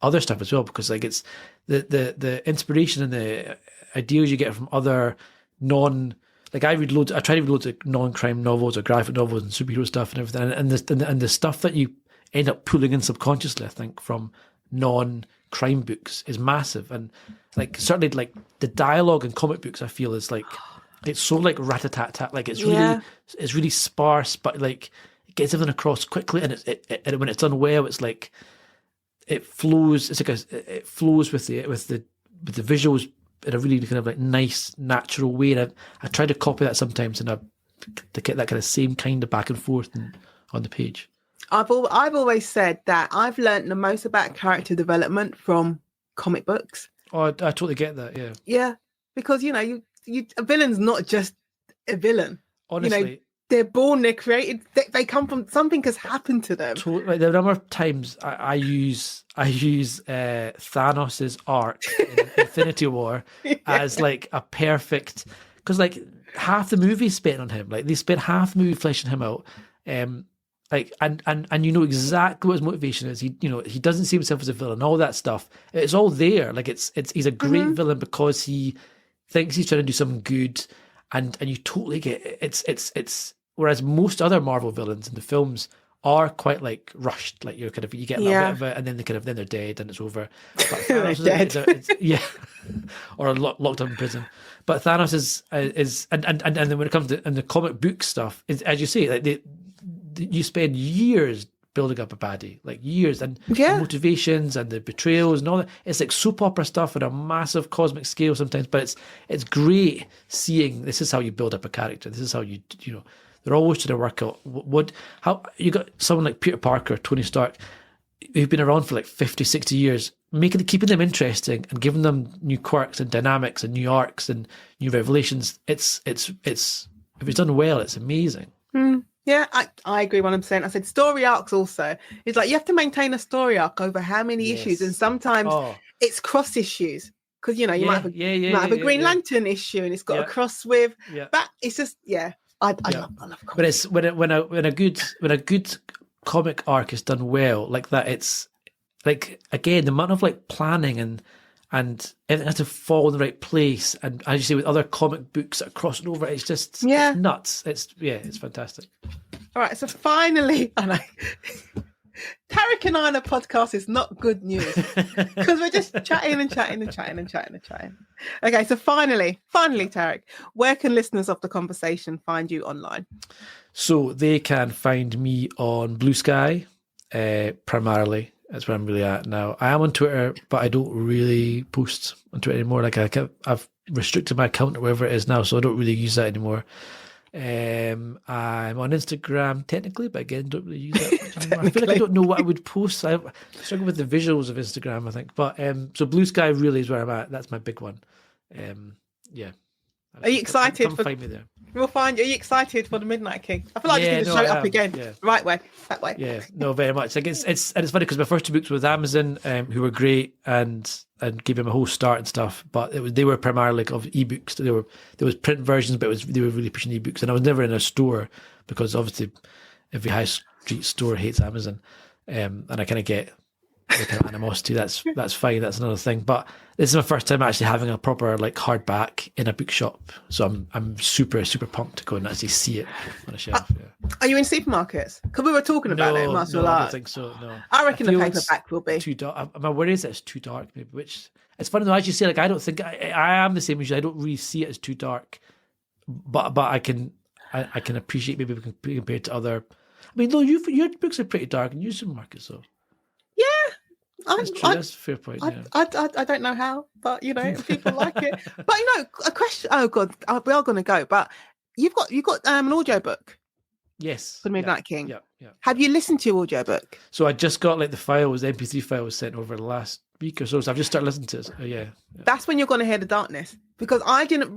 other stuff as well, because like it's the inspiration and the ideas you get from other I try to read loads of non-crime novels or graphic novels and superhero stuff and everything, and the stuff that you end up pulling in subconsciously, I think, from non-crime books is massive. And like certainly like the dialogue in comic books, I feel is like it's so like rat-a-tat-tat, like it's really sparse, but like it gets everything across quickly, and and when it's done well, it's like it flows. It's like it flows with the visuals in a really kind of like nice, natural way. And I try to copy that sometimes, to get that kind of same kind of back and forth on the page. I've always said that I've learned the most about character development from comic books. Oh, I totally get that. Yeah. Yeah, because a villain's not just a villain. Honestly, they're born, they're created, they come from something has happened to them. Like the number of times I use Thanos's arc in Infinity War as like a perfect, because like half the movie spent on him. Like they spent half the movie fleshing him out. Like and you know exactly what his motivation is. He doesn't see himself as a villain. All that stuff, it's all there. Like it's he's a great villain because he thinks he's trying to do something good, and you totally get it. It's whereas most other Marvel villains in the films are quite like rushed. Like you get a little bit of it, and then then they're dead and it's over. But Thanos or locked up in prison. But Thanos is and then when it comes to the comic book stuff, as you say, like you spend years building up a baddie, like years, and the motivations and the betrayals and all that. It's like soap opera stuff on a massive cosmic scale sometimes, but it's great seeing this is how you build up a character. This is how they're always trying to work out how you got someone like Peter Parker, Tony Stark, who've been around for like 50, 60 years, keeping them interesting and giving them new quirks and dynamics and new arcs and new revelations. It's if it's done well, it's amazing. Yeah, I agree 100%. I said story arcs also. It's like you have to maintain a story arc over how many issues, and sometimes it's cross issues, because you might have a Green Lantern issue and it's got a cross with. But it's just I love comics. But it's when a good comic arc is done well like that, it's like, again, the amount of like planning and everything has to fall in the right place, and as you say with other comic books that are crossing over, it's just it's nuts. It's fantastic. All right, so finally, I know Tariq and I on a podcast is not good news, because we're just chatting. Okay, so finally, Tariq, where can listeners of the conversation find you online? So they can find me on Blue Sky, primarily. That's where I'm really at now. I am on Twitter, but I don't really post on Twitter anymore. Like I've restricted my account or whatever it is now, so I don't really use that anymore. I'm on Instagram technically, but again, don't really use that anymore. I feel like I don't know what I would post. I struggle with the visuals of Instagram, I think. But so Blue Sky really is where I'm at. That's my big one. Yeah. Are you excited? Come find me there. We'll find you. Are you excited for the Midnight King? I feel like you need to show it up again. Yeah. Right way, that way. Yeah, no, very much. Like it's funny because my first two books were with Amazon, who were great and gave him a whole start and stuff. But they were primarily of ebooks. There was print versions, but they were really pushing ebooks. And I was never in a store because obviously every high street store hates Amazon, and I kind of get the kind of animosity. That's fine. That's another thing. But this is my first time actually having a proper like hardback in a bookshop, so I'm super pumped to go and actually see it on a shelf. Are you in supermarkets? Because we were talking about it in Martial Arts. I don't think so. No, I reckon the paperback will be too dark. My worry is that it's too dark, maybe. Which it's funny though, as you say. Like I don't think I am the same as you. I don't really see it as too dark, but I can appreciate maybe compared to other. I mean, though your books are pretty dark in your supermarkets, though. Yeah. That's true. That's a fair point. I don't know how, but people like it. But a question. Oh God, we are going to go. But you've got an audio book. Yes. for the Midnight King. Yeah, yeah. Have you listened to your audiobook? So I just got like the files, the MP3 files sent over the last week or so. So I've just started listening to it. Yeah. That's when you're going to hear the darkness, because I didn't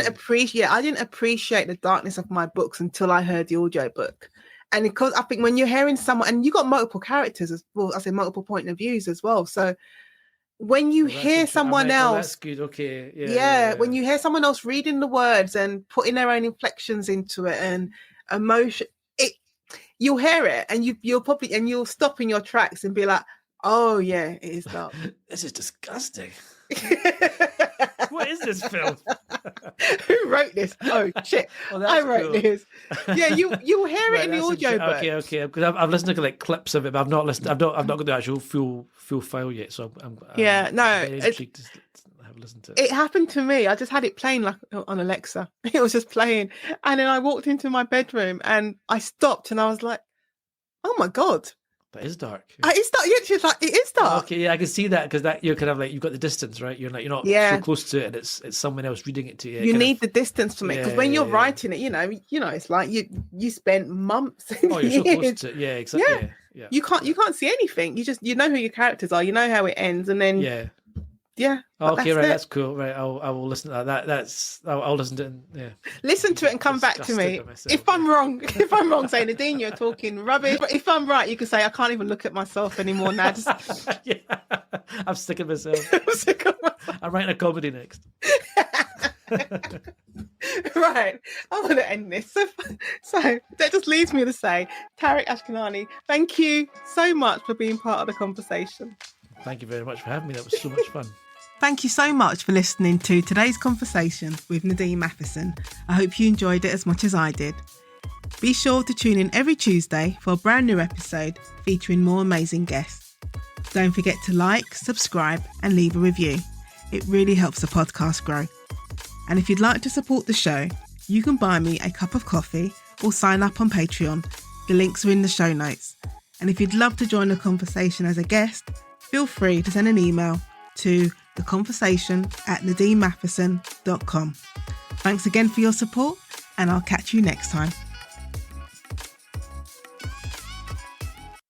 appreciate the darkness of my books until I heard the audiobook. And because I think when you're hearing someone, and you got multiple characters as well, I say multiple point of views as well. So when you hear someone else, that's good. Okay. Yeah. When you hear someone else reading the words and putting their own inflections into it and emotion, you'll hear it, and you'll stop in your tracks and be like, oh yeah, it is dark. This is disgusting. What is this film? Who wrote this? Oh shit! I wrote this. Yeah, you'll hear it in the audiobook. Okay. Because I've listened to like clips of it, but I've not listened. I've not got the actual full file yet. So I'm very intrigued to have listened to it. It happened to me. I just had it playing like on Alexa. It was just playing, and then I walked into my bedroom and I stopped and I was like, "Oh my god." That is dark. It is dark. Yeah, she's like, it is dark. Okay, yeah, I can see that, because that you're kind of like, you've got the distance, right? You're not so close to it, and it's someone else reading it to you. You need the distance from it, because when you're writing it, you know, it's like you spent months. Oh, you're so close to it. Yeah, exactly. Yeah. You can't see anything. You know who your characters are. You know how it ends, and then Okay, right. That's cool. Right, I will listen to that. I'll listen to it. Yeah. Listen to it and come back to me. If I'm wrong, say Nadine, you're talking rubbish. But if I'm right, you can say I can't even look at myself anymore now. Yeah, I'm sick of myself. I'm writing a comedy next. Right, I want to end this. So that just leaves me to say, Tariq Ashkanani, thank you so much for being part of the conversation. Thank you very much for having me. That was so much fun. Thank you so much for listening to today's conversation with Nadine Matheson. I hope you enjoyed it as much as I did. Be sure to tune in every Tuesday for a brand new episode featuring more amazing guests. Don't forget to like, subscribe and leave a review. It really helps the podcast grow. And if you'd like to support the show, you can buy me a cup of coffee or sign up on Patreon. The links are in the show notes. And if you'd love to join the conversation as a guest, feel free to send an email to theconversation@nadinematheson.com. Thanks again for your support, and I'll catch you next time.